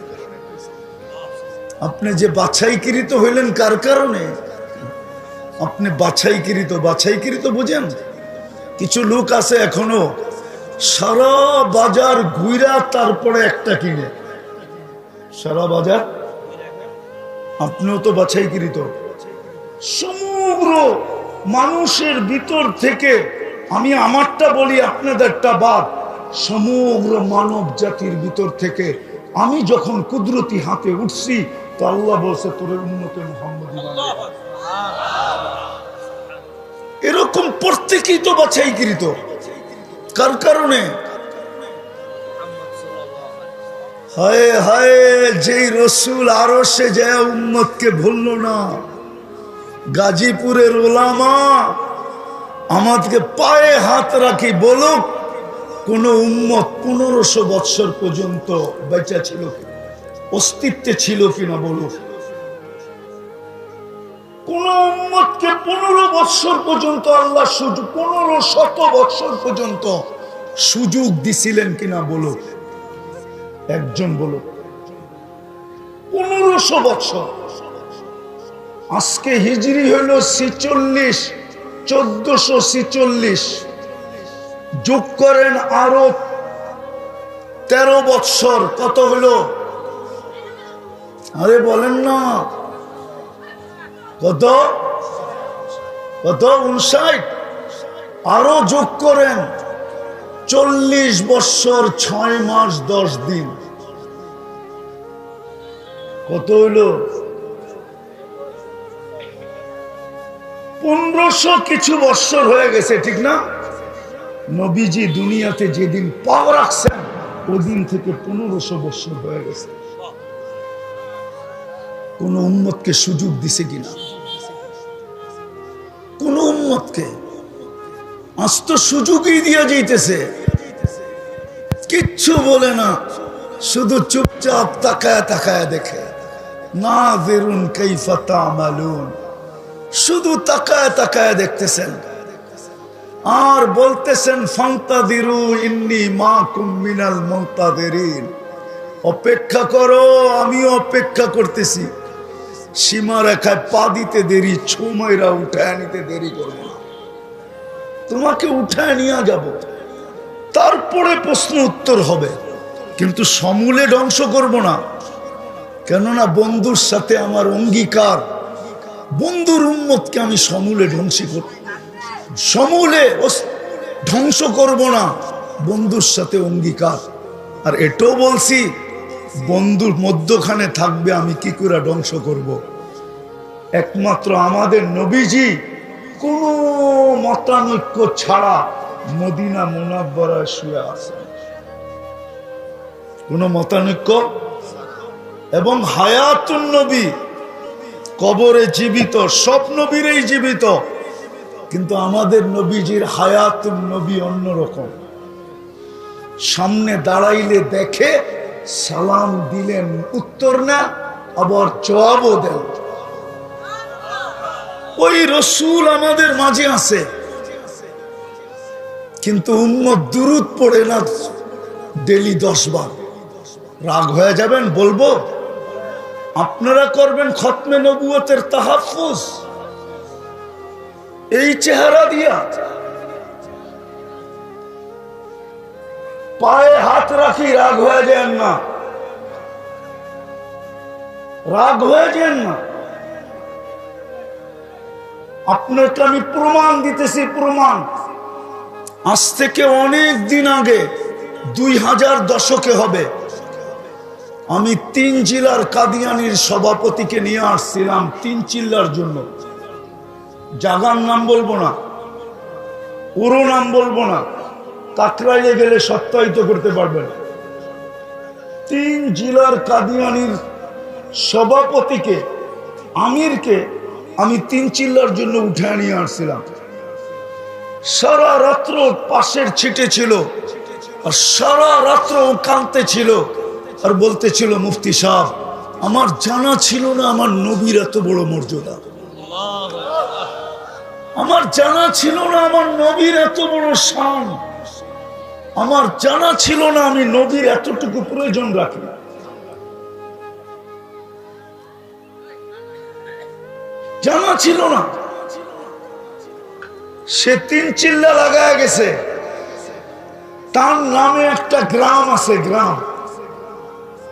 Speaker 1: আপনি যে বাছাইকৃত হইলেন কার কারণে? আপনি বাছাইকৃত বুঝেন? কিছু লোক আছে এখনো সারা বাজার ঘুরা তারপরে একটা কিনে, সারা বাজার। আপনিও তো বাছাইকৃত। সমগ্র মানুষের ভিতর থেকে, আমি আমারটা বলি আপনাদেরটা বাদ, সমগ্র মানব জাতির ভিতর থেকে আমি যখন কুদরতি হাতে উঠছি তো আল্লাহ বলছে তোরে উম্মতে মুহাম্মদী বানাবো। এরকম প্রত্যেকেই তো বাছাইকৃত। কার কারণে? হায় হায়, যেই রসুল আরশে যায় উম্মতকে ভুলল না, গাজীপুরের ওলামা আমাদেরকে পায়ে হাত রাখি বলুক কোন উম্মত 1500 বৎসর পর্যন্ত বেঁচে ছিল কিনা, অস্তিত্বে ছিল কিনা বলুক। কোন উম্মতকে 15 বৎসর পর্যন্ত আল্লাহ সুযোগ, 1500 বৎসর পর্যন্ত সুযোগ দিছিলেন কিনা বলুক, একজন বলুক। 1500 বৎসর। আজকে হিজরি হইল 46, 1446, যোগ করেন আরো 13 বৎসর, কত হলো? আরে বলেন না, কত কত? 59। আরো যোগ করেন 40 বৎসর 6 মাস 10 দিন, কত হইলো? 1500 কিছু বৎসর হয়ে গেছে, ঠিক না? নবীজি দুনিয়াতে যেদিন পা রাখছেন ওই দিন থেকে 1500 বৎসর হয়ে গেছে। কোন উম্মতকে সুযোগ দিছে কিনা? কোন উম্মতকে? আজ তো সুযোগই দিয়ে যাইতেছে, কিচ্ছু বলে না, শুধু চুপচাপ তাকায় তাকায় দেখে। নাযিরুন কাইফা তা'মালুন, শুধু তাকায় তাকায় দেখতেছেন আর বলতেছেন ফান্তাযিরু ইন্নী মাকুম মিনাল মুনতাযিরিন, অপেক্ষা করো, আমিও অপেক্ষা করতেছি। সীমা রেখায় পা দিতে দেরি, ছুমাইরা উঠায় নিতে দেরি করবো না, তোমাকে উঠায় নিয়ে যাব, তারপরে প্রশ্ন উত্তর হবে, কিন্তু সমূলে ধ্বংস করব না। কেননা বন্ধুর সাথে আমার অঙ্গীকার, বন্ধুর উম্মতকে আমি সমূলে সমূলে ধ্বংস করব না, বন্ধুর সাথে অঙ্গীকার। আর এটাও বলছি বন্ধুর মধ্যখানে থাকবে, আমি কি করে ধ্বংস করব? একমাত্র আমাদের নবীজি কোন মতানৈক্য ছাড়া মদিনা মুনাব্বরায় শুয়ে আছেন, কোন মতানৈক্য। এবং হায়াতুন নবী, কবরে জীবিত, সব নবীরই জীবিত, কিন্তু আমাদের নবীজির হায়াতুন নবী অন্যরকম। সামনে দাঁড়াইলে দেখে, সালাম দিলেন উত্তর না, আবার জবাবও দেন। ওই রসুল আমাদের মাঝে আছে, কিন্তু উম্মত দুরূদ পড়ে না ডেলি 10 বার। রাগ হয়ে যাবেন বলবো? আপনারা করবেন খতমে নবুয়তের তাহাফুজ এই চেহারা দিয়া, পায়ে হাত রাখি, রাগ হয়ে যান না, রাগ হয়ে যান না। আপনাকে আমি প্রমাণ দিতেছি, প্রমাণ। আজ থেকে অনেক দিন আগে, 2000 দশকে হবে, আমি 3 জেলার কাদিয়ানির সভাপতিকে নিয়ে আসছিলাম 3 চিল্লার জন্য। জাগার নাম বলবো না, ওরও নাম বলবো না, কাকরাইলে গেলে সত্যায়িত করতে পারবেন। 3 জেলার কাদিয়ানির সভাপতিকে, আমিরকে আমি 3 চিল্লার জন্য উঠে নিয়ে আসছিলাম। সারা রাত্র পাশের ছিটে ছিল, আর সারা রাত্র কাঁদতে ছিল, আর বলতে ছিল মুফতি সাহেব, আমার জানা ছিল না আমার নবীর এত বড় মর্যাদা, আমার জানা ছিল না আমার নবীর এত বড় শান, আমার জানা ছিল না আমি নবীর এতটুকু প্রয়োজন রাখি। জানা ছিল না। সে 3 চিল্লা লাগায় গেছে। তার নামে একটা গ্রাম আছে, গ্রাম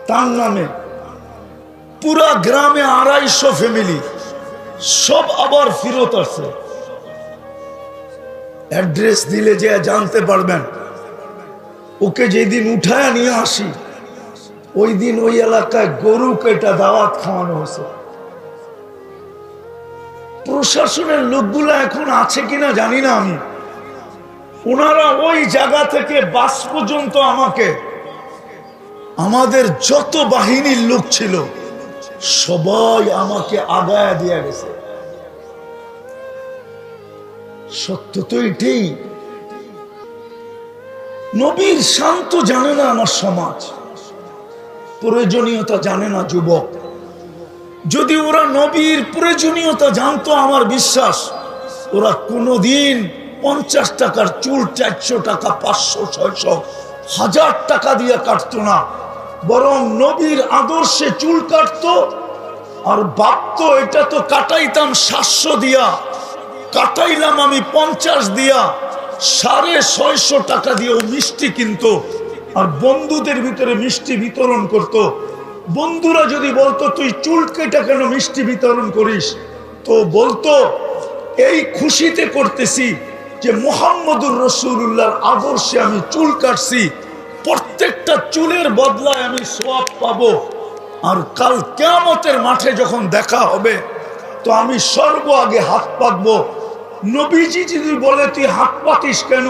Speaker 1: তার নামে, পুরা গ্রামে 250 ফ্যামিলি, সব আবার ফিরত আছে। অ্যাড্রেস দিলে যে জানতে পারবেন। ওকে যেদিন উঠায় নিয়ে আসি, ওই দিন ওই এলাকায় গরু কেটা দাওয়াত খাওয়ানো হয়েছে। প্রশাসনের লোকগুলা এখন আছে কিনা জানি না আমি, ওনারা ওই জায়গা থেকে বাস পর্যন্ত আমাকে, আমাদের যত বাহিনীর লোক ছিল সবাই আমাকে আগায় দিয়ে গেছে। সত্য তো এটাই। নবীর শান্ত জানে না আমার সমাজ, প্রয়োজনীয়তা জানে না যুবক। যদি ওরা নবীর প্রয়োজনীয়তা জানতো, আমার বিশ্বাস ওরা কোনোদিন 50 টাকার চুল 400 টাকা, 500, 600, 1000 টাকা দিয়ে কাটতো না, বরং নবীর আদর্শে চুল কাটতো। আর ভাবতো এটা তো কাটাইতাম 700 দিয়া, কাটাইলাম আমি 50 দিয়া, 650 টাকা দিয়ে ও মিষ্টি কিনতো আর বন্ধুদের ভিতরে মিষ্টি বিতরণ করত। বন্ধুরা যদি বলতো তুই চুল কেটে কেন মিষ্টি বিতরণ করিস, তো বলতো এই খুশিতে করতেছি যে মুহাম্মদুর রাসূলুল্লাহর আদর্শে আমি চুল কাটছি, প্রত্যেকটা চুলের বদলায় আমি সওয়াব পাবো। আর কাল কিয়ামতের মাঠে যখন দেখা হবে তো আমি সর্ব আগে হাত পাতবো। নবীজি যদি বলে তুই হাত পাতিস কেন,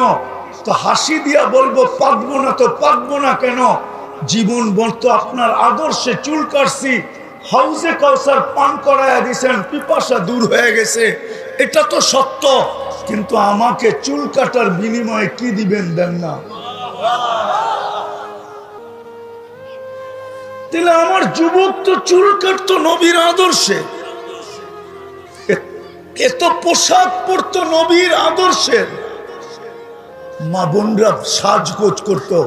Speaker 1: তো হাসি দিয়া বলবো পাকবো না। তো পাকবো না কেন? জীবন বলতো আপনার আদর্শে চুল কাটছি, হাউজে কাউসার পান করায়া দিছেন, পিপাসা দূর হয়ে গেছে, এটা তো সত্য। কিন্তু আমাকে চুল কাটার বিনিময়ে কি দিবেন? দেন না। তাহলে আমার যুবক তো চুল কাটতো নবীর আদর্শে, এত পোশাক পরতো নবীর আদর্শের। মা বোনরা সাজগোজ করতো।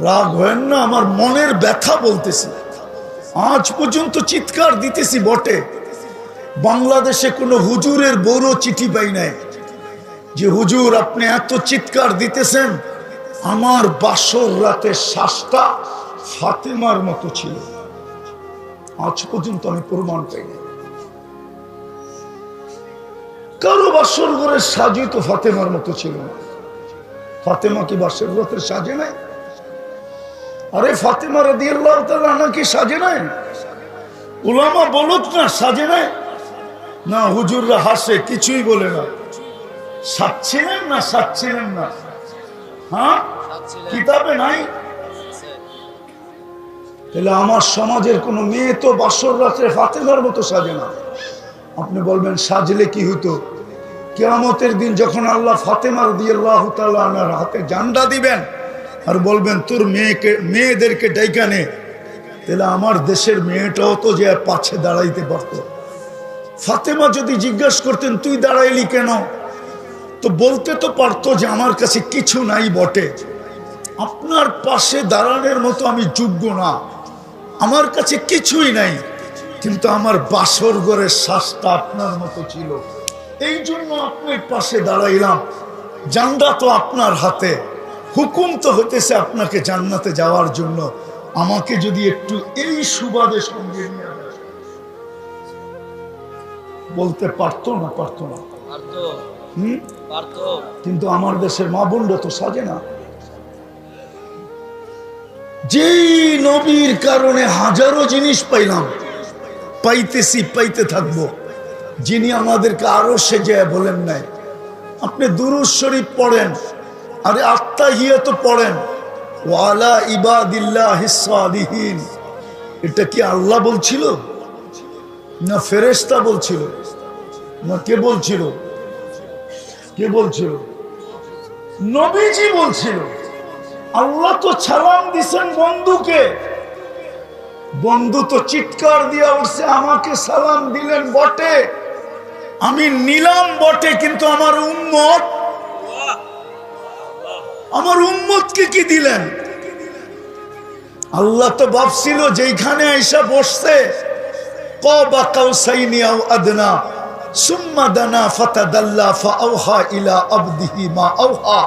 Speaker 1: রাগ হয় না, আমার মনের ব্যথা বলতেছি। আজ পর্যন্ত চিৎকার দিতেছি বটে, বাংলাদেশে কোনো হুজুরের বড় চিঠি পাই নাই যে হুজুর আপনি এত চিৎকার দিতেছেন। আমার বাসর রাতে শ্বাসটা ফাতেমার মতো ছিল, আজ পর্যন্ত আমি প্রমাণ পাই নাই। কারো বাসর ঘরের সাজই তো ফাতেমার মতো ছিল না। ফাতেমা কি বাসর ঘরের সাজে নাই? আরে ফাতেমা রাদিয়াল্লাহু তাআলা নাকি সাজে নাই? উলামা বলুক না সাজে নাই? না, হুজুররা হাসে, কিছুই বলে না। সাজছিলেন না? সাজছিলেন না? হ্যাঁ, কিতাবে নাই। তাহলে আমার সমাজের কোন মেয়ে তো বাসর রাত্রে ফাতেমার মতো সাজে না। আপনি বলবেন সাজলে কি হতো? কিয়ামতের দিন যখন আল্লাহ ফাতেমা রাদিয়াল্লাহু তাআলা আনহার হাতে জান্ডা দিবেন আর বলবেন তোর মেয়েদেরকে ডাইকা নে, তাহলে আমার দেশের মেয়েটাও তো যে পাশে দাঁড়াইতে পারতো। ফাতেমা যদি জিজ্ঞাসা করতেন তুই দাঁড়াইলি কেন, তো বলতে তো পারতো যে আমার কাছে কিছু নাই বটে, আপনার পাশে দাঁড়ানোর মতো আমি যোগ্য না, আমার কাছে কিছুই নাই, কিন্তু আমার বাসর ঘরের শ্বাসটা আপনার মতো ছিল, এই জন্য আপনার পাশে দাঁড়াইলাম। জান্নাত তো আপনার হাতে, হুকুম তো হতেছে আপনাকে জান্নাতে যাওয়ার জন্য। আমাকে যদি একটু এই সুবাদে সঙ্গে নিয়ে বলতে পারতো না? পারতো না? কিন্তু আমার দেশের মা বোনরা তো সাজে না। যেই নবীর কারণে হাজারো জিনিস পাইলাম, পাইতেছি, পাইতে থাকবো, যিনি আমাদেরকে আরো সেজে বলেন নাই। আপনি দুরূদ শরীফ পড়েন, আরে আত্তাহিয়াত পড়েন, ওয়ালা ইবাদিল্লাহিস সালিহিন, এটা কি আল্লাহ বলছিল না ফেরেশতা বলছিল না কে বলছিল? কে বলছিল? নবীজি বলছিল। আল্লাহ তো সালাম দিছেন বন্ধুকে, বন্ধু তো চিৎকার দিয়া উঠছে আমাকে সালাম দিলেন বটে, আমি নিলাম বটে, কিন্তু আমার উম্মতকে কি দিলেন? আল্লাহ তো ভাবছিল যেইখানে আইসা বসছে কবা কাউসাইনি আও আদনা, সুম্মা দানা ফাতাদাল্লা ফাআওহা ইলা আবদিহি মা আওহা।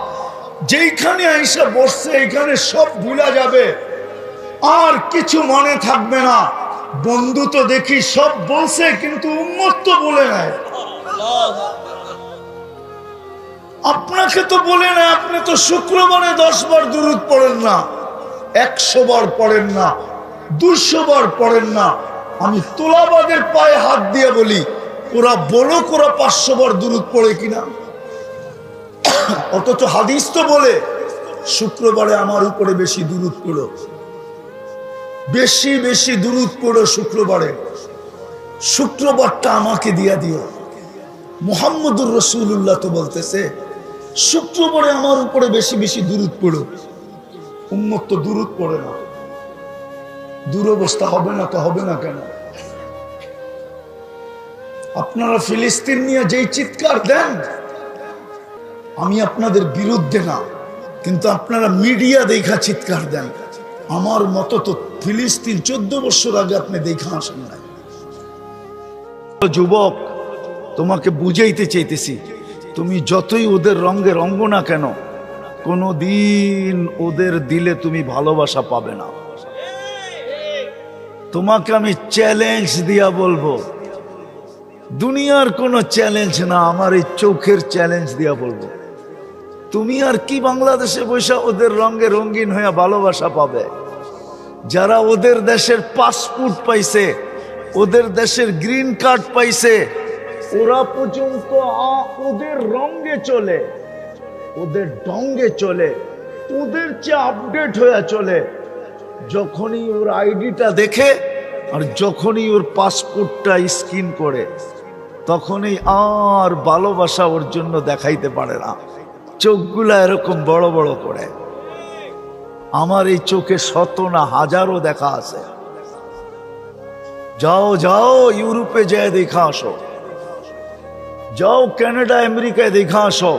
Speaker 1: যেইখানে আইসা বসছে এখানে সব ভুলা যাবে, আর কিছু মনে থাকবে না। বন্ধু তো দেখি সব বলছে, কিন্তু উম্মত তো বলে নাই। আপনাকে তো বলে না, আপনি তো শুক্রবারে 10 বার দুরূদ পড়েন না, 100 বার পড়েন না, 200 বার পড়েন না। আমি তোলাবাদের পায়ে হাত দিয়ে বলি, ওরা বলো ওরা 500 বার দুরূদ পড়ে কিনা। অথচ হাদিস তো বলে শুক্রবারে আমার উপরে বেশি দুরূদ পড়ো, বেশি বেশি দুরূদ পড়ো শুক্রবারে। শুক্রবারটা আমাকে দিয়া দিও। মুহাম্মদুর রাসূলুল্লাহ তো বলতেছে শুক্রবারে আমার উপরে বেশি বেশি দুরূদ পড়ো। উম্মত তো দুরূদ পড়ে না। দুরবস্থা হবে না তো হবে না কেন? আপনারা ফিলিস্তিন নিয়ে যেই চিৎকার দেন, আমি আপনাদের বিরুদ্ধে না, কিন্তু আপনারা মিডিয়া দেখা চিৎকার দেন। আমার মতো তো ফিলিস্তিন 14 বছর আগে আপনি দেখা আসেন নাই। যুবক, তোমাকে বুঝাইতে চাইতেছি, তুমি যতই ওদের রঙে রঙ্গ না কেন, কোনদিন ওদের দিলে তুমি ভালোবাসা পাবে না। তোমাকে আমি চ্যালেঞ্জ দিয়া বলবো, দুনিয়ার কোনো চ্যালেঞ্জ না, আমার এই চোখের চ্যালেঞ্জ দিয়া বলবো, তুমি আর কি বাংলাদেশে বসে ওদের রঙে রঙিন হয়ে ভালোবাসা পাবে? যারা ওদের দেশের পাসপোর্ট পাইছে, ওদের দেশের গ্রিন কার্ড পাইছে, ওরা পর্যন্ত ওদের রঙে চলে, ওদের ঢঙ্গে চলে, ওদের চেয়ে আপডেট হয়ে চলে। যখনই ওর আইডিটা দেখে আর যখনই ওর পাসপোর্টটা স্ক্যান করে, তখনই আর ভালোবাসা ওর জন্য দেখাইতে পারে না। চোখগুলা এরকম বড় বড় করে। আমার এই চোখে শত না হাজারও দেখা আছে। যাও যাও ইউরোপে যায় দেখা আসো, যাও কানাডা আমেরিকায় দেখা আসো,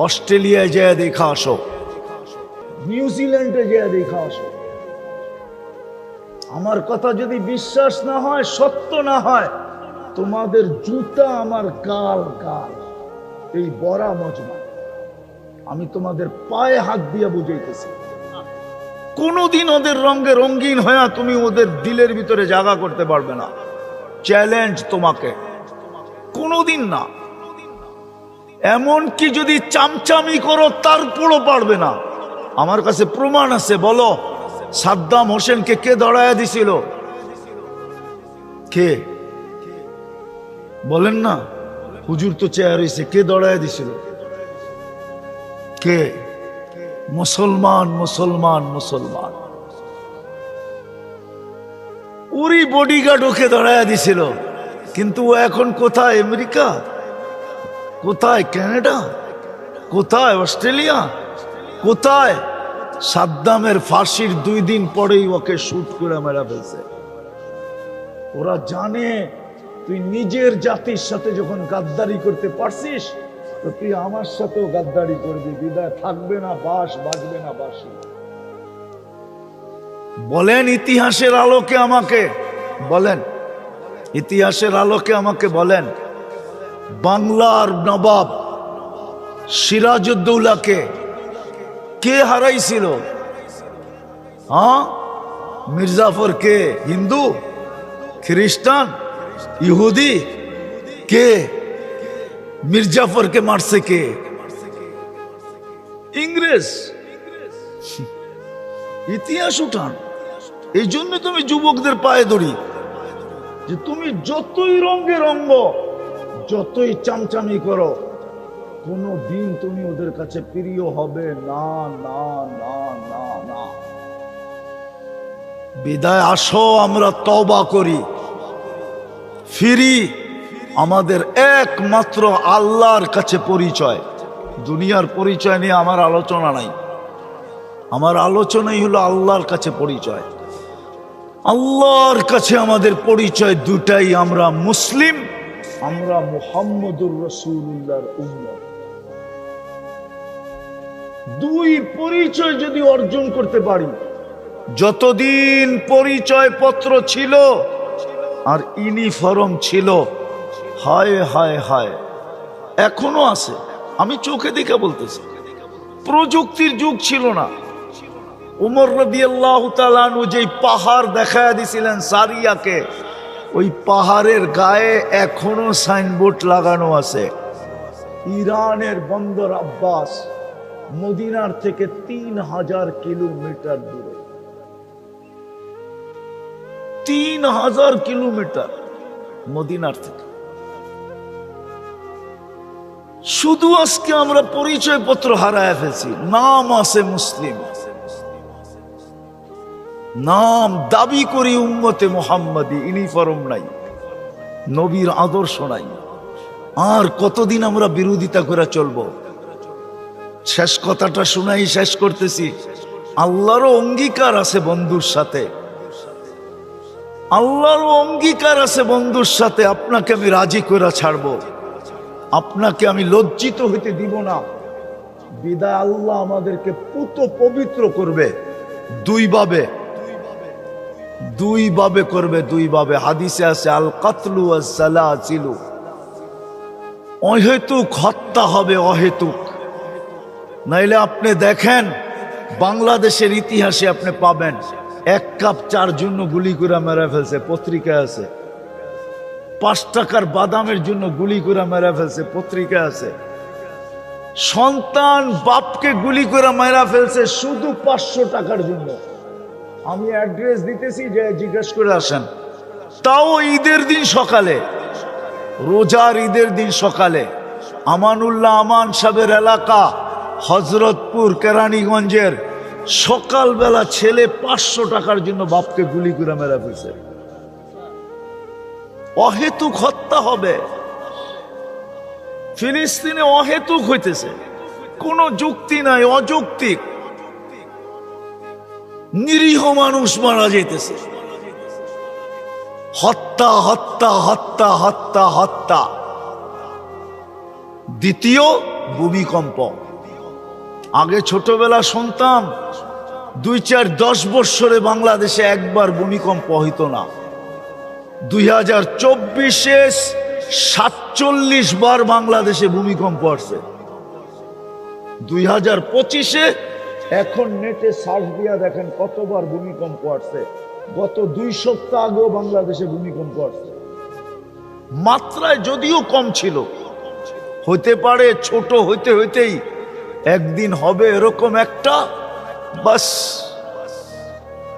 Speaker 1: অস্ট্রেলিয়ায় যায় দেখা আসো, নিউজিল্যান্ডে যায় দেখা আসো। আমার কথা যদি বিশ্বাস না হয়, সত্য না হয়, তোমাদের জুতা আমার গাল গাল, এই বড়া মজমা। আমি তোমাদের পায়ে হাত দিয়ে বুঝাইতেছি, কোনদিন ওদের রঙে রঙিন হয়ে তুমি ওদের দিলের ভিতরে জায়গা করতে পারবে না। চ্যালেঞ্জ তোমাকে, কোনদিন না। এমনকি যদি চামচামি করো তারপরও পারবে না। আমার কাছে প্রমাণ আছে। বলো, সাদ্দাম হোসেনকে কে দড়াইয়া দিছিল? কে বলেন না? হুজুর তো চেয়ার হয়েছে, কে দড়াইয়া দিছিল? কে? মুসলমান মুসলমান মুসলমান। ওরই বডিগার্ড ওকে দড়াইয়া দিছিল। কিন্তু ও এখন কোথায়? আমেরিকা, কোথায় কানাডা, কোথায় অস্ট্রেলিয়া, কোথায়? সাদ্দামের ফাঁসির 2 দিন পরেই ওকে শুট করে মেরা ফেলছে। ওরা জানে তুই নিজের জাতির সাথে যখন গাদ্দারি করতে পারছিস, তো তুই আমার সাথেও গাদ্দারি করবি। বিদায় থাকবে না বাঁশ, বাজবে না বাঁশি। বলেন ইতিহাসের আলোকে আমাকে বলেন, ইতিহাসের আলোকে আমাকে বলেন, বাংলার নবাব সিরাজউদ্দৌলাকে কে হারাইছিল? হ্যাঁ, মির্জাফর কে? হিন্দু, খ্রিস্টান, ইহুদি? কে মির্জাফরকে মারছে? কে? ইংরেজ। ইতিহাস উঠান। এই জন্য তুমি যুবকদের পায়ে ধরি যে তুমি যতই রঙে রঙ্গ, যতই চামচামি করো, কোনো দিন তুমি ওদের কাছে প্রিয় হবে না, না না না না। বিদায় আসো, আমরা তওবা করি, ফিরি। আমাদের একমাত্র আল্লাহর কাছে পরিচয়। দুনিয়ার পরিচয় নিয়ে আমার আলোচনা নাই। আমার আলোচনাই হলো আল্লাহর কাছে পরিচয়। আল্লাহর কাছে আমাদের পরিচয় দুটাই, আমরা মুসলিম, আমরা মুহাম্মদুর রাসূলুল্লাহর উম্মত। 2 পরিচয় যদি অর্জন করতে পারি, যতদিন পরিচয় পত্র ছিল আর ইউনিফর্ম ছিল, হায় হায় হায়, এখনো আছে। আমি চোখে দেখে বলতেছি, প্রযুক্তির যুগ ছিল না। উমর রাদিয়াল্লাহু তাআলা আনহু যেই পাহাড় দেখায়া দিছিলেন সারিয়াকে, ওই পাহাড়ের গায়ে এখনো সাইনবোর্ড লাগানো আছে। ইরানের বন্দর আব্বাস মদিনার থেকে 3000 কিলোমিটার দূরে। 3000 কিলোমিটার মদিনার থেকে। শুধু আজকে আমরা পরিচয় পত্র হারায় ফেলছি, নাম আছে মুসলিম, নাম দাবি করি উম্মতে মুহাম্মাদি, ইউনিফর্ম নাই, নবীর আদর্শ নাই। আর কতদিন আমরা বিরোধিতা করে চলবো? শেষ কথাটা শুনাই শেষ করতেছি। আল্লাহরও অঙ্গীকার আছে বন্ধুর সাথে, আল্লাহরও অঙ্গীকার আছে বন্ধুর সাথে। আপনাকে আমি রাজি করে ছাড়বো, আপনাকে আমি লজ্জিত হইতে দিব না। বিদায় আল্লাহ আমাদেরকে পুত পবিত্র করবে দুইভাবে, দুইভাবে করবে, দুইভাবে। হাদিসে আছে আল কাতলু ওয়াস সালাসিলু, অহেতুক হত্যা হবে, অহেতুক। নাইলে আপনি দেখেন বাংলাদেশের ইতিহাসে আপনি পাবেন 1 কাপ চার জন্য গুলি করে মেরে ফেলছে, পত্রিকায় আছে। 5 টাকার বাদামের জন্য গুলি করে মেরে ফেলছে, পত্রিকা আছে। সন্তান বাপকে গুলি করে মেরা ফেলছে শুধু 500 টাকার জন্য। আমি অ্যাড্রেস দিতেছি, যে জিজ্ঞেস করে আসেন। তাও ঈদের দিন সকালে, রোজার ঈদের দিন সকালে। আমানুল্লাহ আমান সাহেবের এলাকা হজরতপুর কেরানীগঞ্জের, সকালবেলা ছেলে 500 টাকার জন্য বাপকে গুলি করে মেরা ফেলছে। অহেতুক হত্যা হবে ফিলিস্তিনে, অহেতুক হইতেছে, কোনো যুক্তি নাই, অযৌক্তিক। নিরীহ মানুষ মারা যাইতেছে। হত্যা হত্যা হত্যা হত্যা হত্যা। দ্বিতীয় ভূমিকম্প। আগে ছোটবেলা শুনতাম 2-4-10 বৎসরে বাংলাদেশে একবার ভূমিকম্প হইতো না। 2024-এ 47 বার বাংলাদেশে ভূমিকম্প আসছে। 2025-এ এখন নেটে সার্চ দিয়া দেখেন কতবার ভূমিকম্প আসছে। গত 2 সপ্তাহ আগেও বাংলাদেশে ভূমিকম্প আসছে। মাত্রায় যদিও কম ছিল, হইতে পারে ছোট, হইতে হইতেই একদিন হবে এরকম একটা, বাস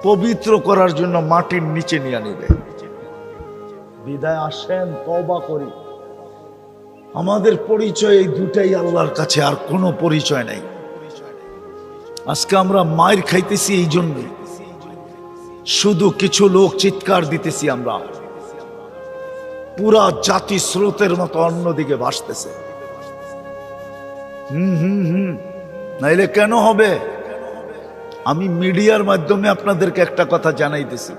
Speaker 1: পবিত্র করার জন্য মাটির নিচে নিয়ে নিবে। বিদায় আসেন, তওবা করি। আমাদের পরিচয় এই দুটাই আল্লাহর কাছে, আর কোনো পরিচয় নাই। আজকে আমরা মায়ের খাইতেছি এই জন্যই, শুধু কিছু লোক চিৎকার দিতেছি, আমরা পুরা জাতি স্রোতের মতো অন্যদিকে ভাসতেছে। নাইলে কেন হবে? আমি মিডিয়ার মাধ্যমে আপনাদেরকে একটা কথা জানাইতেছি।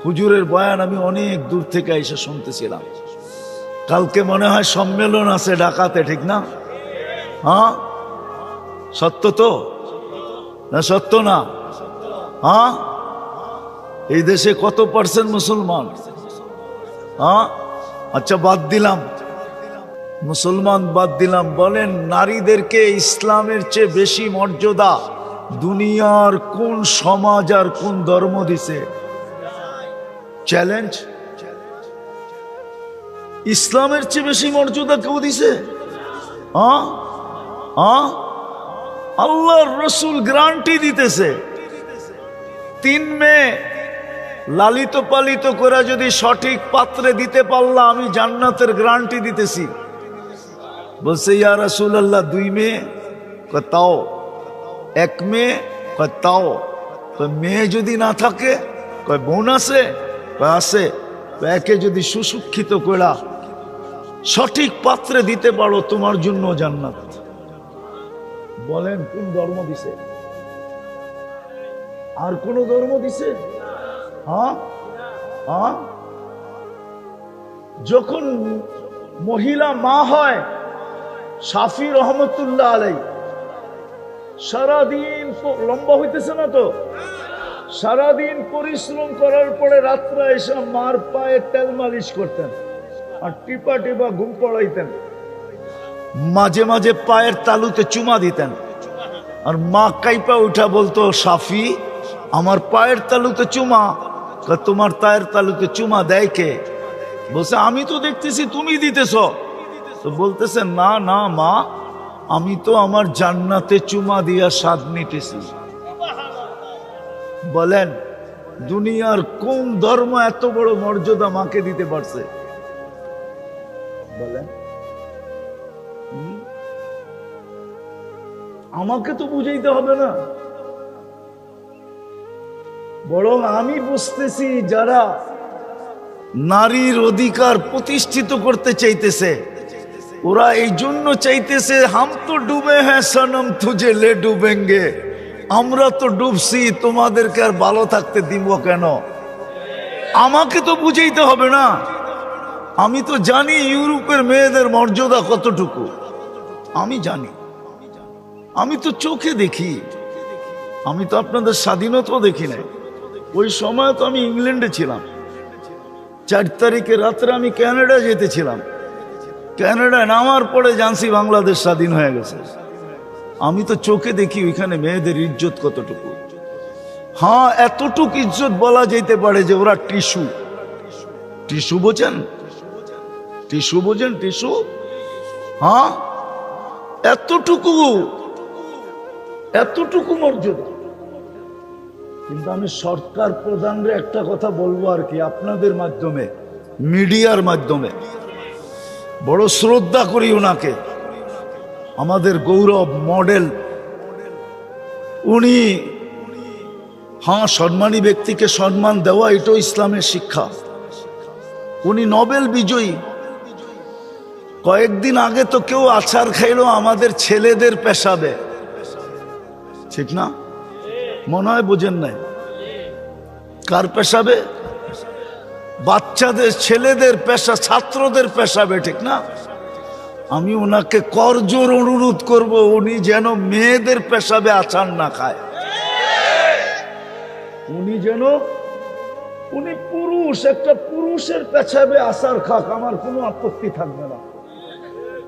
Speaker 1: হুজুরের বয়ান আমি অনেক দূর থেকে এসে শুনতেছিলাম। কালকে মনে হয় সম্মেলন আছে ঢাকাতে, ঠিক না? হ্যাঁ, সত্য তো না? সত্য না? হ্যাঁ, এই দেশে কত % মুসলমান? হ্যাঁ, আচ্ছা বাদ দিলাম, মুসলমান বাদ দিলাম। বলেন, নারীদেরকে ইসলামের চেয়ে বেশি মর্যাদা দুনিয়ার কোন সমাজ আর কোন ধর্ম দিছে? চ্যালেঞ্জ। ইসলামের চেয়ে বেশি মর্যাদা কেউ দিছে? আল্লাহর রসুল গ্যারান্টি দিতেছে, 3 মেয়ে লালিত পালিত করে যদি সঠিক পাত্রে দিতে পারলাম, আমি জান্নাতের গ্যারান্টি দিতেছি। বলছে, ইয়া রাসূলুল্লাহ 2 মেয়ে? তাও। 1 মেয়ে? তাও। মেয়ে যদি না থাকে? বোন আছে? আছে। একে যদি সুশিক্ষিত করা সঠিক পাত্রে দিতে পারো, তোমার জন্য জান্নাত। বলেন, কোন ধর্ম দিছে? আর কোন ধর্ম দিছে? যখন মহিলা মা হয়, শাফি রহমতুল্লাহ আলাই সারাদিন, লম্বা হইতেছে না তো, সারাদিন পরিশ্রম করার পরে রাত্রে এসে মার পায়ে তেল মালিশ করতেন। আর টিপা টিপা ঘুম পড়াইতেন, মাঝে মাঝে পায়ের তালুতে চুমা দিতেন। আর মা কাইপা উঠা বলতো, সাফি আমার পায়ের তালুতে চুমা। তোমার পায়ের তালুতে চুমা দেয় কে? বলছে আমি তো দেখতেছি তুমি দিতেছ। তো বলতেছে না না মা, আমি তো আমার জান্নাতে চুমা দিয়া স্বাদ নিতেছি। বলেন দুনিয়ার কোন ধর্ম এত বড় মর্যাদা মাকে দিতে পারছে? বলেন আমাকে তো বুঝাইতে হবে না, বরং আমি বুঝতেছি যারা নারীর অধিকার প্রতিষ্ঠিত করতে চাইতেছে ওরা এই জন্য চাইতেছে, হাম তো ডুবে হ্যাঁ সনম তুঝে লে ডুবেঙ্গে, আমরা তো ডুবছি তোমাদেরকে আর ভালো থাকতে দিব কেন? আমাকে তো বুঝাইতে হবে না, আমি তো জানি ইউরোপের মেয়েদের মর্যাদা কতটুকু। আমি জানি, আমি তো চোখে দেখি, আমি তো আপনাদের স্বাধীনতাও দেখি নাই। ওই সময় তো আমি ইংল্যান্ডে ছিলাম, 4 তারিখে রাত্রে আমি কানাডা যেতেছিলাম। কানাডায় নামার পরে জানছি বাংলাদেশ স্বাধীন হয়ে গেছে। আমি তো চোখে দেখি ওইখানে মেয়েদের ইজ্জত কতটুকু। হ্যাঁ, এতটুকু ইজ্জত বলা যেতে পারে যে ওরা টিস্যু। টিস্যু বোঝেন? টিস্যু বোঝেন? টিস্যু, হ্যাঁ, এতটুকু এতটুকু মর্যাদা। কিন্তু আমি সরকার প্রধানরে একটা কথা বলবো আর কি, আপনাদের মাধ্যমে, মিডিয়ার মাধ্যমে, বড় শ্রদ্ধা করি ওনাকে, আমাদের গৌরব মডেল উনি। হ্যাঁ, সম্মানী ব্যক্তিকে সম্মান দেওয়া এটাও ইসলামের শিক্ষা। উনি নোবেল বিজয়ী। কয়েকদিন আগে তো কেউ আচার খাইলো আমাদের ছেলেদের পেশাবে, ঠিক না? মনে হয় বোঝেন নাই। কার পেশাবে? বাচ্চাদের, ছেলেদের পেশা, ছাত্রদের পেশাবে, ঠিক না? আমি ওনাকে করজোর অনুরোধ করব উনি যেন মেয়েদের পেশাবে আচার না খায়। উনি যেন, উনি পুরুষ, একটা পুরুষের পেশাবে আচার খাক, আমার কোনো আপত্তি থাকবে না।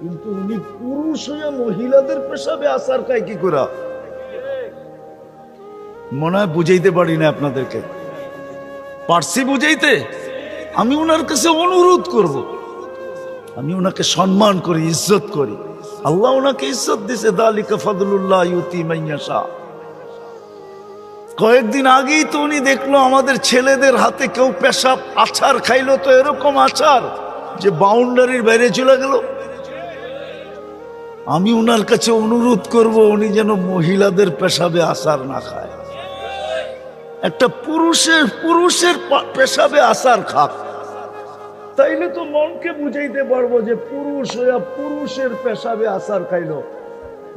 Speaker 1: কিন্তু উনি পুরুষ হয়ে মহিলাদের পেশাবে আচার খায় কি করে? মনে হয় বুঝাইতে পারি না আপনাদেরকে। পারছি বুঝাইতে? আমি ওনার কাছে অনুরোধ করব, আমি ওনাকে সম্মান করি, ইজ্জত করি। আল্লাহ ওনাকে ইজ্জত দিছে, দালিকা ফাদলুল্লাহ ইউতি মান ইয়াশা। কয়েকদিন আগেই তো উনি দেখলো আমাদের ছেলেদের হাতে কেউ পেশাব আচার খাইলো, তো এরকম আচার যে বাউন্ডারির বাইরে চলে গেল। আমি ওনার কাছে অনুরোধ করব উনি যেন মহিলাদের পেশাবে আচার না খায়, একটা পুরুষের পেশাবে আচার খাক। তাইলে তো মনকে বুঝাইতে পারবো যে পুরুষ হইয়া পুরুষের পেশাবে আচার খাইলো,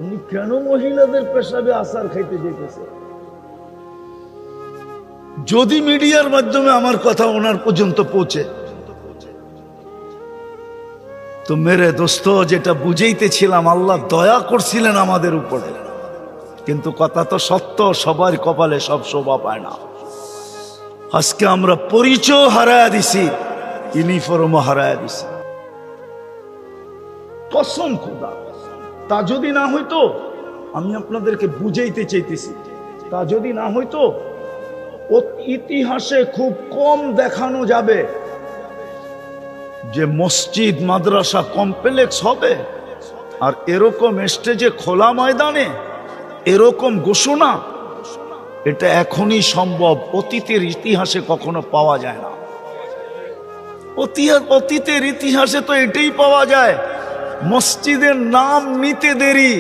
Speaker 1: উনি কেন মহিলাদের পেশাবে আচার খাইতে যেতেছে? যদি মিডিয়ার মাধ্যমে আমার কথা ওনার পর্যন্ত পৌঁছে, তো মেরে দোস্ত, যেটা বুঝাইতেছিলাম, আল্লাহ দয়া করছিলেন আমাদের উপরে। কিন্তু কথা তো সত্য, সবার কপালে সব শোভা পায় না। আজকে আমরা পরিচয় হারায়া দিছি, ইউনিফর্মও হারায়া দিছি। কসম খোদা, তা যদি না হইতো, আমি আপনাদেরকে বুঝাইতে চাইতেছি, তা যদি না হইতো, ইতিহাসে খুব কম দেখানো যাবে যে মসজিদ মাদ্রাসা কমপ্লেক্স হবে আর এরকম স্টেজে খোলা ময়দানে এরকম ঘোষণা, এটা এখনই সম্ভব। অতীতের ইতিহাসে কখনো পাওয়া যায় না। অতীতের ইতিহাসে তো এটাই পাওয়া যায়, মসজিদের নাম নিতে দেরি।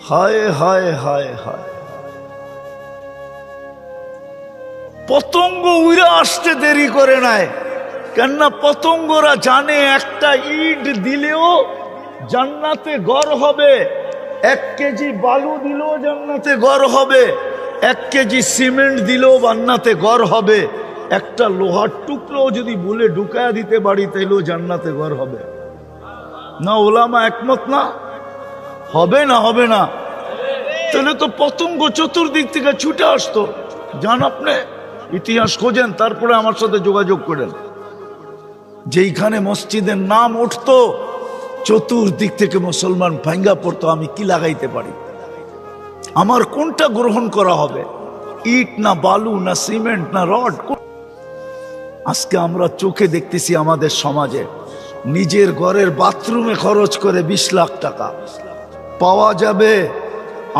Speaker 1: হায় হায় হায় হায়, পতঙ্গ উড়ে আসতে দেরি করে নাই। কেননা পতঙ্গরা জানে একটা ইট দিলেও জান্নাতে ঘর হবে, 1 কেজি বালু দিলেও জান্নাতে ঘর হবে, 1 কেজি সিমেন্ট দিলেও জান্নাতে ঘর হবে, একটা লোহার টুকরো যদি ভুলে ঢুকায়া দিতে পারি তাইলেও জান্নাতে ঘর হবে। না ওলামা একমত না? হবে না? হবে না? তাহলে তো পতঙ্গ চতুর্দিক থেকে ছুটে আসতো। যান আপনি ইতিহাস খোঁজেন, তারপরে আমার সাথে যোগাযোগ করেন। যেইখানে মসজিদের নাম উঠতো চতুর্দিক থেকে মুসলমান ভাঙ্গা পড়তো। আমি কি লাগাইতে পারি? আমার কোনটা গ্রহণ করা হবে? ইট না বালু না সিমেন্ট না রড? আজকে আমরা চোখে দেখতেছি আমাদের সমাজে নিজের ঘরের বাথরুমে খরচ করে 20 লাখ টাকা পাওয়া যাবে।